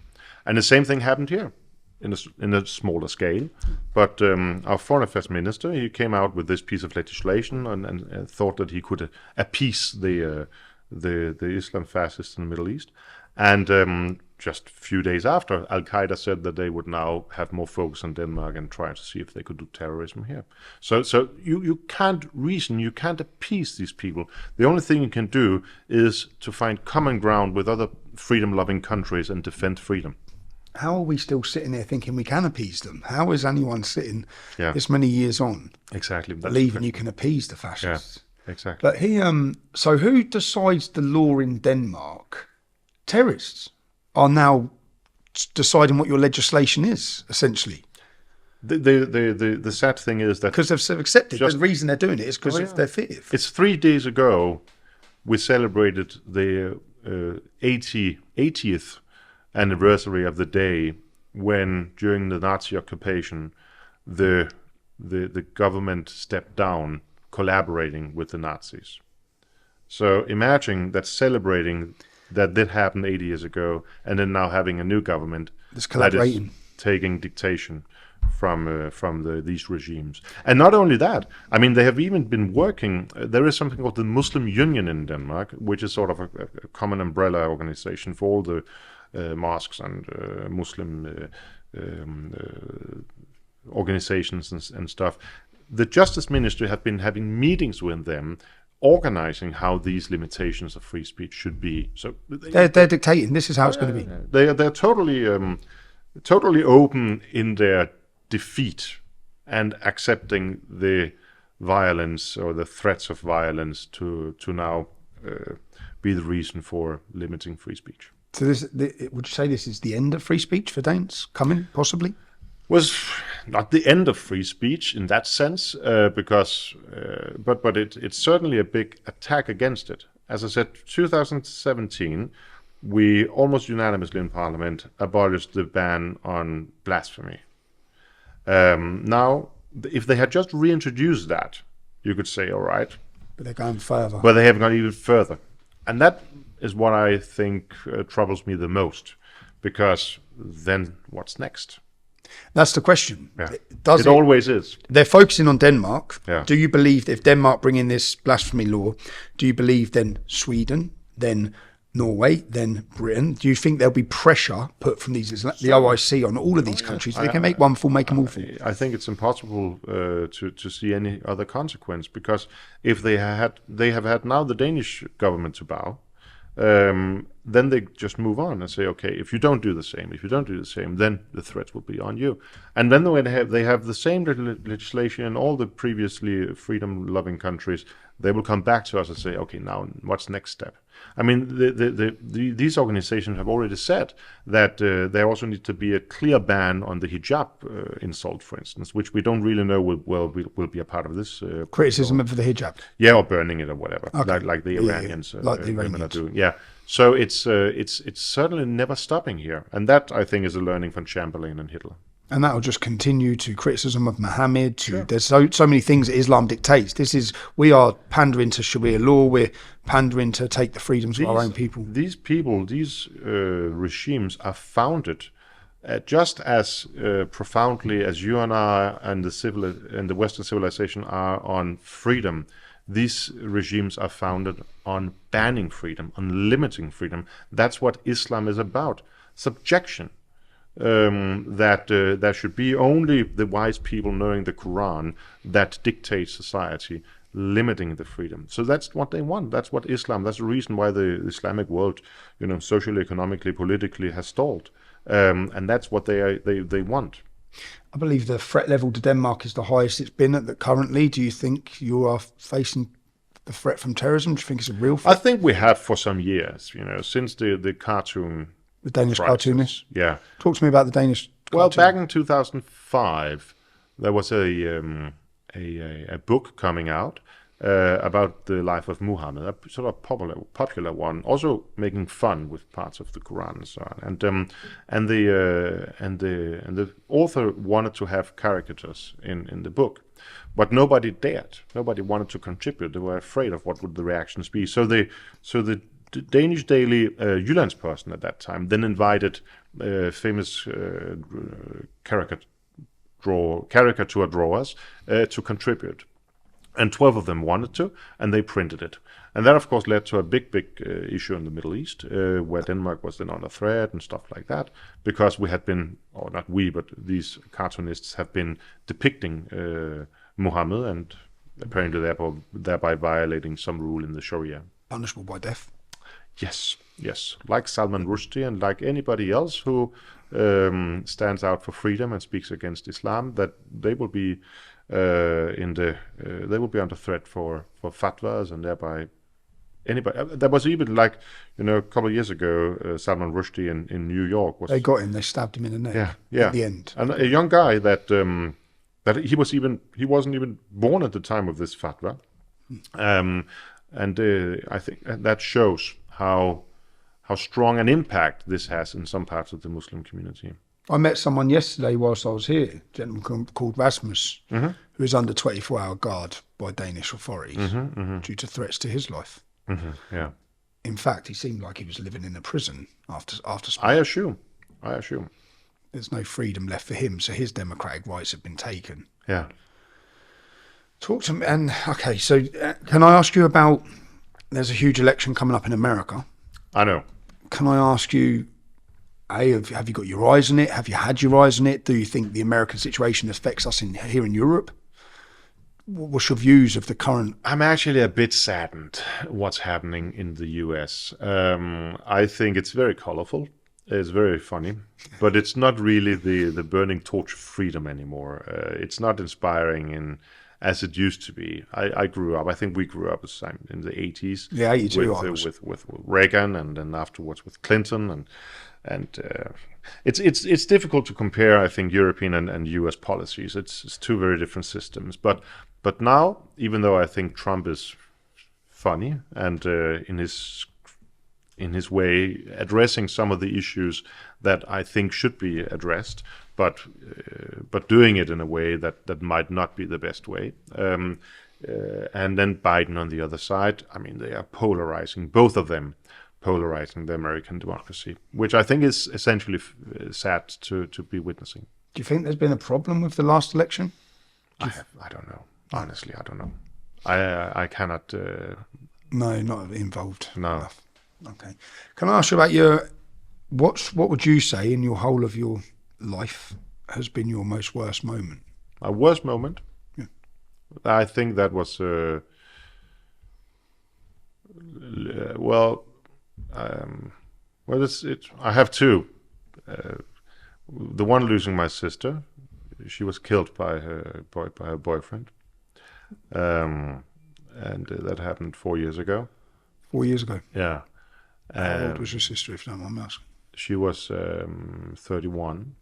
And the same thing happened here in a smaller scale. But our foreign affairs minister, he came out with this piece of legislation and thought that he could appease the Islam fascists in the Middle East. And just a few days after, Al-Qaeda said that they would now have more focus on Denmark and try to see if they could do terrorism here. So you can't reason, you can't appease these people. The only thing you can do is to find common ground with other freedom-loving countries and defend freedom. How are we still sitting there thinking we can appease them? How is anyone sitting this many years on exactly believing you can appease the fascists? Yeah, exactly. But so who decides the law in Denmark? Terrorists are now deciding what your legislation is, essentially. The sad thing is that because they've accepted the reason they're doing it is because of their fear. It's 3 days ago we celebrated the 80th anniversary of the day when, during the Nazi occupation, the government stepped down, collaborating with the Nazis. So imagine that celebrating that did happen 80 years ago, and then now having a new government that is taking dictation from these regimes. And not only that, I mean, they have even been working. There is something called the Muslim Union in Denmark, which is sort of a common umbrella organization for all the mosques and Muslim organizations and stuff. The Justice Ministry have been having meetings with them, organizing how these limitations of free speech should be. So they're dictating. This is how it's going to be. They're totally open in their defeat and accepting the violence or the threats of violence to now be the reason for limiting free speech. So would you say this is the end of free speech for Danes coming, possibly? Was not the end of free speech in that sense, because but it's certainly a big attack against it. As I said, 2017, we almost unanimously in Parliament abolished the ban on blasphemy. Now, if they had just reintroduced that, you could say, all right. But they're going further. But they have gone even further. And that is what I think troubles me the most, because then what's next? That's the question. Yeah. It always is. They're focusing on Denmark. Yeah. Do you believe that if Denmark bring in this blasphemy law, do you believe then Sweden, then Norway, then Britain? Do you think there'll be pressure put from the OIC on all of these countries? They can make one fall, make them all fall. I think it's impossible to see any other consequence, because if they have had now the Danish government to bow, then they just move on and say, okay, if you don't do the same, then the threats will be on you. And then when they have the same legislation in all the previously freedom-loving countries, they will come back to us and say, okay, now what's next step? I mean, these organizations have already said that there also needs to be a clear ban on the hijab insult, for instance, which we don't really know will be a part of this criticism of the hijab. Yeah, or burning it or whatever, okay. like the Iranians, like the women Iranians are doing. Yeah, so it's certainly never stopping here, and that I think is a learning from Chamberlain and Hitler. And that will just continue to criticism of Muhammad. There's so many things that Islam dictates. We are pandering to Sharia law. We're pandering to take the freedoms of our own people. These regimes are founded just as profoundly as you and I and the Western civilization are on freedom. These regimes are founded on banning freedom, on limiting freedom. That's what Islam is about. Subjection. That there should be only the wise people knowing the Quran that dictate society, limiting the freedom. So that's what they want. That's what Islam. That's the reason why the Islamic world, socially, economically, politically, has stalled. And that's what they want. I believe the threat level to Denmark is the highest it's been at currently. Do you think you are facing the threat from terrorism? Do you think it's a real threat? I think we have for some years. Since the cartoon. The Danish crisis. Cartoonist? Yeah. Talk to me about the Danish Well, cartoon. back in 2005, there was a book coming out about the life of Muhammad, a sort of popular one, also making fun with parts of the Quran and so on. And the author wanted to have caricatures in the book, but nobody dared. Nobody wanted to contribute. They were afraid of what would the reactions be. So the Danish daily Jyllandsposten at that time then invited famous caricature drawers to contribute. And 12 of them wanted to, and they printed it. And that, of course, led to a big issue in the Middle East, where Denmark was then under threat and stuff like that, because we had been, or not we, but these cartoonists have been depicting Muhammad and apparently thereby violating some rule in the Sharia. Punishable by death. Yes. Like Salman Rushdie and like anybody else who stands out for freedom and speaks against Islam, that they will be they will be under threat for fatwas, and thereby anybody. There was even a couple of years ago, Salman Rushdie in New York was. They got him. They stabbed him in the neck. Yeah. At the end, and a young guy that he wasn't even born at the time of this fatwa, and I think that shows how strong an impact this has in some parts of the Muslim community. I met someone yesterday whilst I was here, a gentleman called Rasmus, who was under 24-hour guard by Danish authorities due to threats to his life. Yeah. In fact, he seemed like he was living in a prison after. I assume. There's no freedom left for him, so his democratic rights have been taken. Yeah. Talk to me. And okay, so can I ask you about? There's a huge election coming up in America. I know. Can I ask you? Have you got your eyes on it? Have you had your eyes on it? Do you think the American situation affects us here in Europe? What's your views of the current? I'm actually a bit saddened what's happening in the US. I think it's very colorful. It's very funny, but it's not really the burning torch of freedom anymore. It's not inspiring as it used to be. I grew up. I think we grew up in the 80s. Yeah, 82. With Reagan, and then afterwards with Clinton, and it's difficult to compare, I think, European and U.S. policies. It's two very different systems. But now, even though I think Trump is funny and in his way addressing some of the issues that I think should be addressed, but doing it in a way that might not be the best way. And then Biden on the other side. I mean, they are polarizing, both of them. Polarizing the American democracy, which I think is essentially sad to be witnessing. Do you think there's been a problem with the last election? I don't know. Honestly, I don't know. I cannot. No, not involved. No. Enough. Okay. Can I ask you about what would you say in your whole of your life has been your most worst moment? My worst moment? Yeah. I think that was I have two. The one, losing my sister. She was killed by her boyfriend, and that happened 4 years ago. 4 years ago. Yeah. How old was your sister, if you don't mind me asking? She was 31.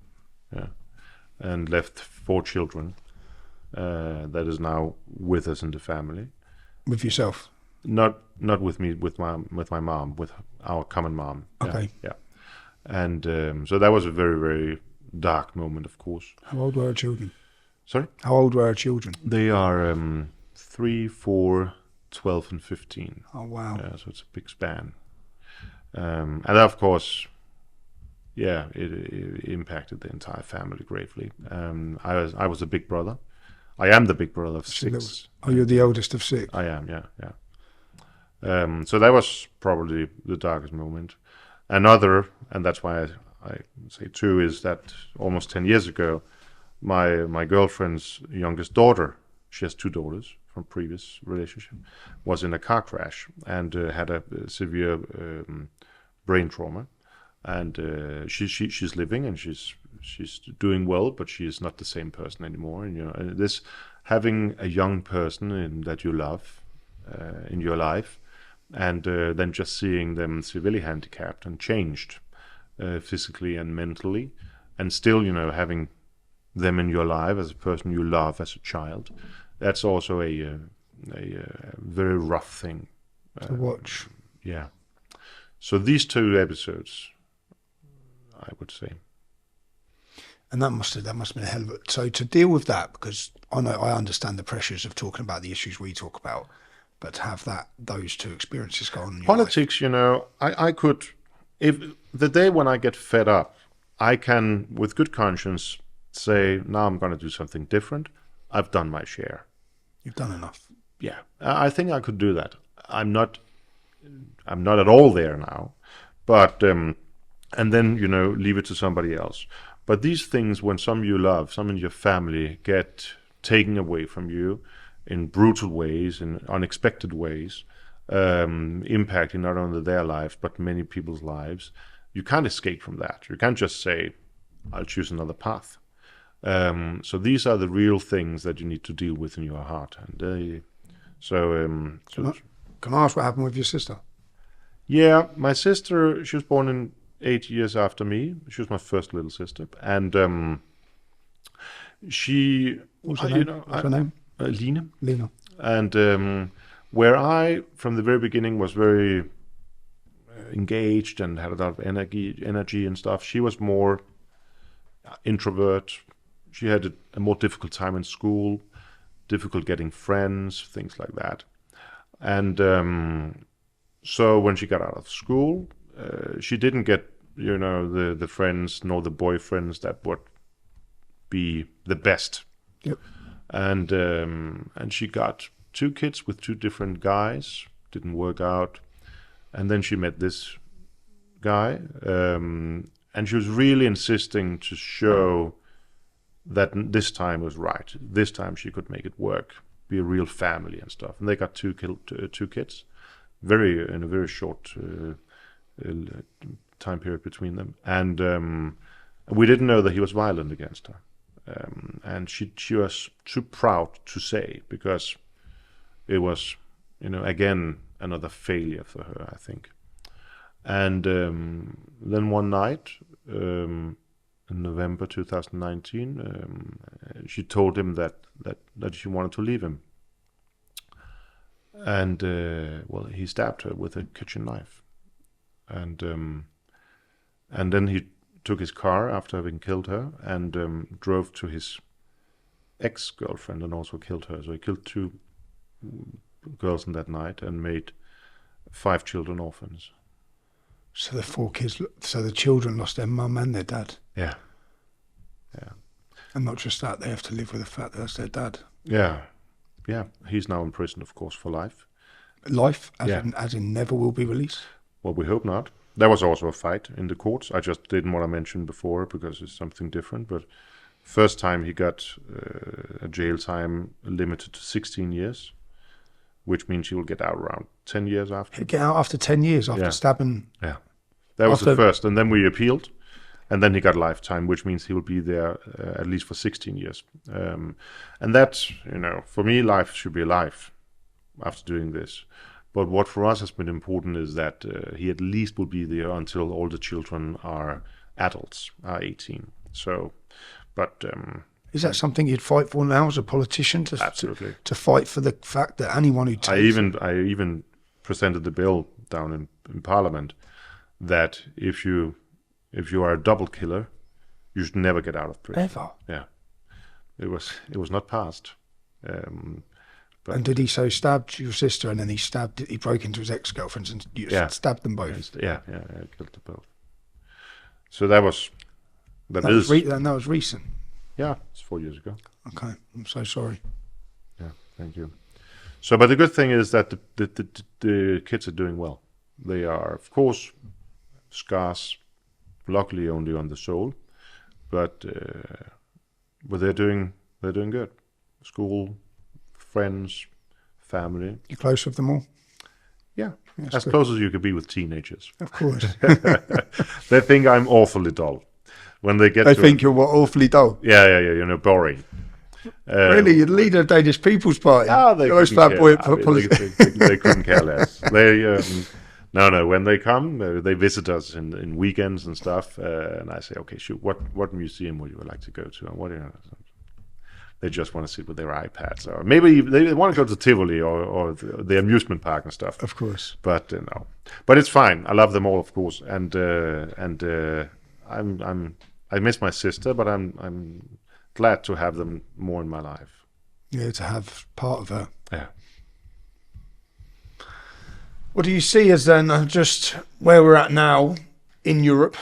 Yeah, and left 4 children. That is now with us in the family. With yourself? Not with me, with my mom, with our common mom. Okay. Yeah. And so that was a very, very dark moment, of course. How old were her children? Sorry? How old were her children? They are 3, 4, 12 and 15. Oh, wow. So it's a big span. And that, of course, it impacted the entire family gravely. I was a big brother. I am the big brother of 6. Oh, you're the eldest of 6? I am, yeah. So that was probably the darkest moment. Another, and that's why I say 2, is that almost 10 years ago, my girlfriend's youngest daughter, she has 2 daughters from previous relationship, was in a car crash and had a severe brain trauma. And she's living and she's doing well, but she is not the same person anymore. And and this having a young person that you love in your life, and then just seeing them severely handicapped and changed physically and mentally, and still having them in your life as a person you love as a child, that's also a very rough thing to watch. Yeah. So these 2 episodes, I would say. And that must have been a hell of a... So to deal with that, because I understand the pressures of talking about the issues we talk about, but to have those 2 experiences go on in your politics, life. I could, if the day when I get fed up, I can, with good conscience, say, now I'm going to do something different. I've done my share. You've done enough. Yeah, I think I could do that. I'm not at all there now, but and then leave it to somebody else. But these things, when some you love, some in your family, get taken away from you in brutal ways, in unexpected ways, impacting not only their lives but many people's lives, you can't escape from that. You can't just say, I'll choose another path. So these are the real things that you need to deal with in your heart. And Can I ask what happened with your sister? Yeah, my sister, she was born in 8 years after me. She was my first little sister, and she. What's her name? Line. Lena. And where I, from the very beginning, was very engaged and had a lot of energy and stuff, she was more introvert. She had a more difficult time in school, difficult getting friends, things like that. And so when she got out of school, she didn't get, the friends nor the boyfriends that would be the best. Yep. And she got 2 kids with 2 different guys. Didn't work out. And then she met this guy, and she was really insisting to show that this time was right. This time she could make it work, be a real family and stuff. And they got 2 kids, in a very short time period between them. And we didn't know that he was violent against her. And she was too proud to say, because it was, again, another failure for her, I think. And then one night, in November 2019, she told him that she wanted to leave him. And he stabbed her with a kitchen knife. And then he took his car after having killed her and drove to his ex-girlfriend and also killed her. So he killed 2 girls in that night and made 5 children orphans. So the 4 kids, so the children lost their mum and their dad. Yeah. And not just that, they have to live with the fact that that's their dad. Yeah. He's now in prison, of course, for life. Life, as in never will be released? Well, we hope not. There was also a fight in the courts. I just didn't want to mention before because it's something different. But first time he got a jail time limited to 16 years, which means he will get out around 10 years after. He'll get out after 10 years after stabbing? Yeah. That was the first. And then we appealed. And then he got lifetime, which means he will be there at least for 16 years. And that's, for me, life should be life after doing this. But what for us has been important is that he at least will be there until all the children are adults, are 18. So, but... is that something you'd fight for now as a politician? Absolutely. To fight for the fact that anyone who takes... I even presented the bill down in Parliament that if you are a double killer, You should never get out of prison. Ever? Yeah, it was not passed. And did he stabbed your sister, and then he broke into his ex-girlfriends and stabbed them both? Yeah, killed them both. So that was recent. Yeah, it's 4 years ago. Okay, I'm so sorry. Yeah, thank you. So, but the good thing is that the kids are doing well. They are, of course, scars, luckily only on the soul, but they're doing good. School, friends, family. You close with them all? Yeah, That's as good. close as you could be with teenagers. Of course. They think I'm awfully dull when they get. They think you're awfully dull. Yeah, boring. Really, you're the leader of Danish People's Party. They You're always couldn't care. flamboyant for politics. They couldn't care less. They no. When they come, they visit us in weekends and stuff, and I say, okay, shoot, what museum would you like to go to? And what they just want to sit with their iPads, or maybe they want to go to Tivoli or the amusement park and stuff. Of course, but no, but it's fine. I love them all, of course, and I miss my sister, but I'm glad to have them more in my life. Yeah, to have part of her. Yeah. What do you see as then just where we're at now in Europe?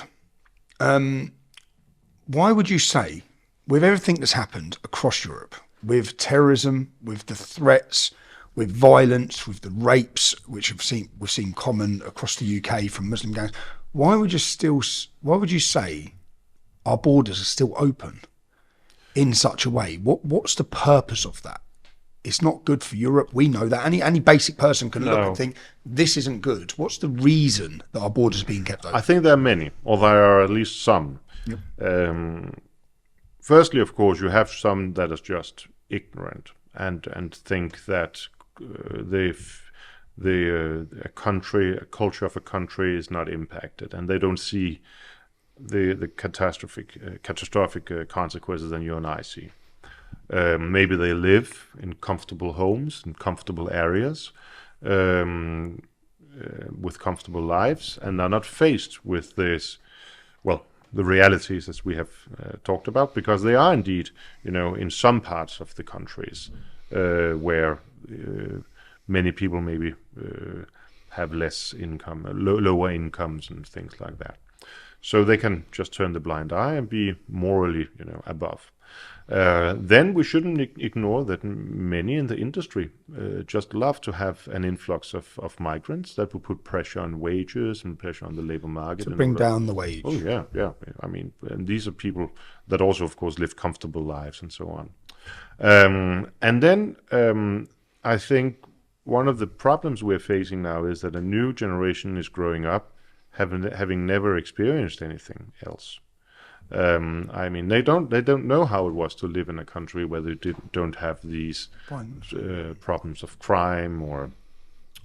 Why would you say, with everything that's happened across Europe, with terrorism, with the threats, with violence, with the rapes, which we've seen common across the UK from Muslim gangs, why would you say our borders are still open in such a way? What's the purpose of that? It's not good for Europe. We know that. Any basic person can look and think, this isn't good. What's the reason that our borders are being kept open? I think there are many, or there are at least some. Yep. Firstly, of course, you have some that are just ignorant and think that a culture of a country is not impacted, and they don't see the catastrophic consequences that you and I see. Maybe they live in comfortable homes, in comfortable areas, with comfortable lives, and are not faced with this, the realities as we have talked about, because they are indeed, in some parts of the countries where many people maybe have less income, lower incomes and things like that. So they can just turn the blind eye and be morally, above. Then we shouldn't ignore that many in the industry just love to have an influx of migrants that will put pressure on wages and pressure on the labor market. To bring down the wage. Oh, yeah. I mean, and these are people that also, of course, live comfortable lives and so on. And then I think one of the problems we're facing now is that a new generation is growing up having never experienced anything else. I mean, they don't know how it was to live in a country where they don't have these problems of crime or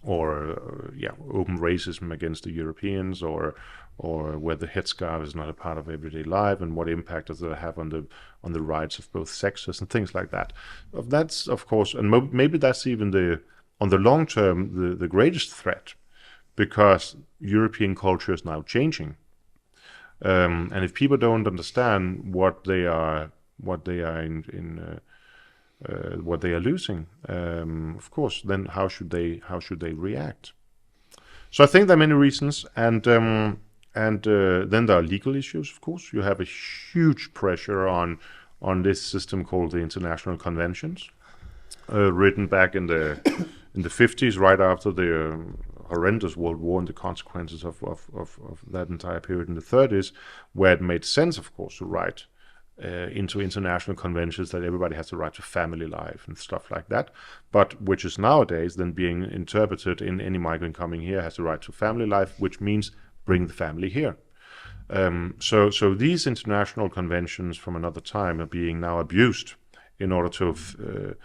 open racism against the Europeans, or where the headscarf is not a part of everyday life, and what impact does that have on the rights of both sexes and things like that. That's, of course, and maybe that's even on the long term the greatest threat, because European culture is now changing. And if people don't understand what they are losing, of course, then how should they react? So I think there are many reasons, and then there are legal issues. Of course, you have a huge pressure on this system called the international conventions, written back in the 50s, right after the horrendous World War and the consequences of that entire period in the 30s, where it made sense, of course, to write into international conventions that everybody has the right to family life and stuff like that, but which is nowadays then being interpreted in any migrant coming here has the right to family life, which means bring the family here. So these international conventions from another time are being now abused in order to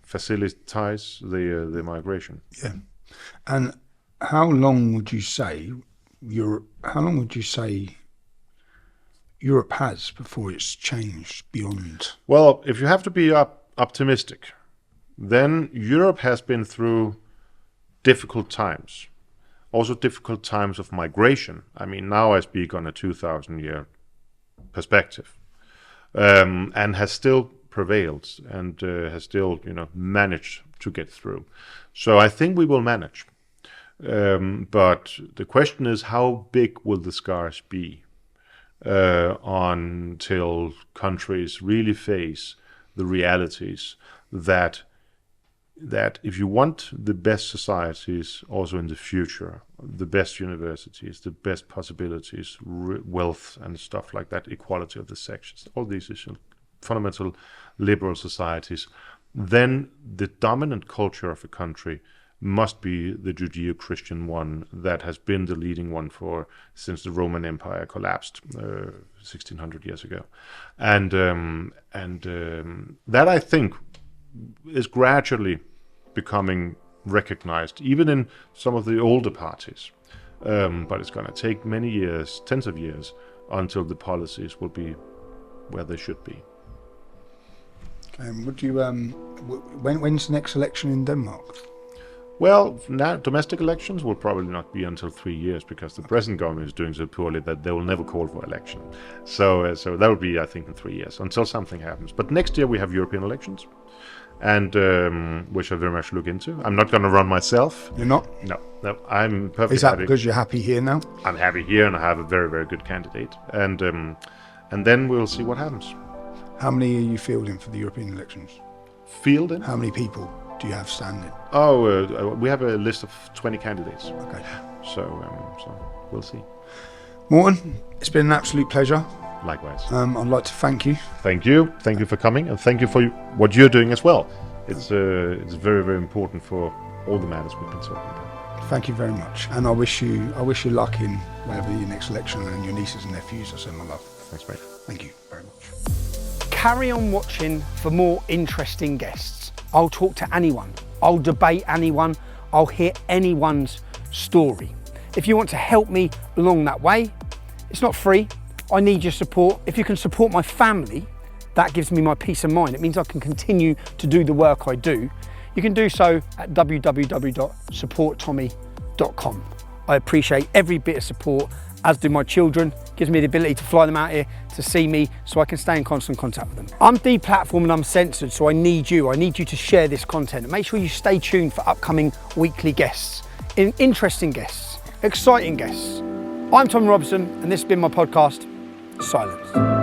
facilitize the migration. Yeah. And how long would you say Europe has before it's changed beyond? Well, if you have to be optimistic, then Europe has been through difficult times also difficult times of migration. I mean, now I speak on a 2,000-year perspective, and has still prevailed and has still, managed to get through. So I think we will manage. But the question is, how big will the scars be until countries really face the realities that if you want the best societies also in the future, the best universities, the best possibilities, wealth and stuff like that, equality of the sexes, all these issues, fundamental liberal societies, then the dominant culture of a country must be the Judeo-Christian one that has been the leading one since the Roman Empire collapsed 1600 years ago, and that I think is gradually becoming recognized, even in some of the older parties. But it's going to take many years, tens of years, until the policies will be where they should be. Would you? When's the next election in Denmark? Well, now domestic elections will probably not be until 3 years, because the present government is doing so poorly that they will never call for election. So that will be, I think, in 3 years until something happens. But next year we have European elections, and which I very much look into. I'm not going to run myself. You're not? No, I'm perfectly. Is that happy. because you're happy here now? I'm happy here, and I have a very, very good candidate, and then we'll see what happens. How many are you fielding for the European elections? Fielding? How many people do you have standing? We have a list of 20 candidates. Okay. So we'll see. Morten, it's been an absolute pleasure. Likewise. I'd like to thank you. Thank you. Thank you for coming, and thank you for what you're doing as well. It's very, very important for all the matters we've been talking about. Thank you very much, and I wish you luck in whatever your next election, and your nieces and nephews. I send my love. Thanks, mate. Thank you very much. Carry on watching for more interesting guests. I'll talk to anyone. I'll debate anyone. I'll hear anyone's story. If you want to help me along that way, it's not free. I need your support. If you can support my family, that gives me my peace of mind. It means I can continue to do the work I do. You can do so at www.supporttommy.com. I appreciate every bit of support, as do my children. It gives me the ability to fly them out here to see me so I can stay in constant contact with them. I'm deplatformed and I'm censored, so I need you. I need you to share this content, and make sure you stay tuned for upcoming weekly guests, interesting guests, exciting guests. I'm Tommy Robinson, and this has been my podcast, Silence.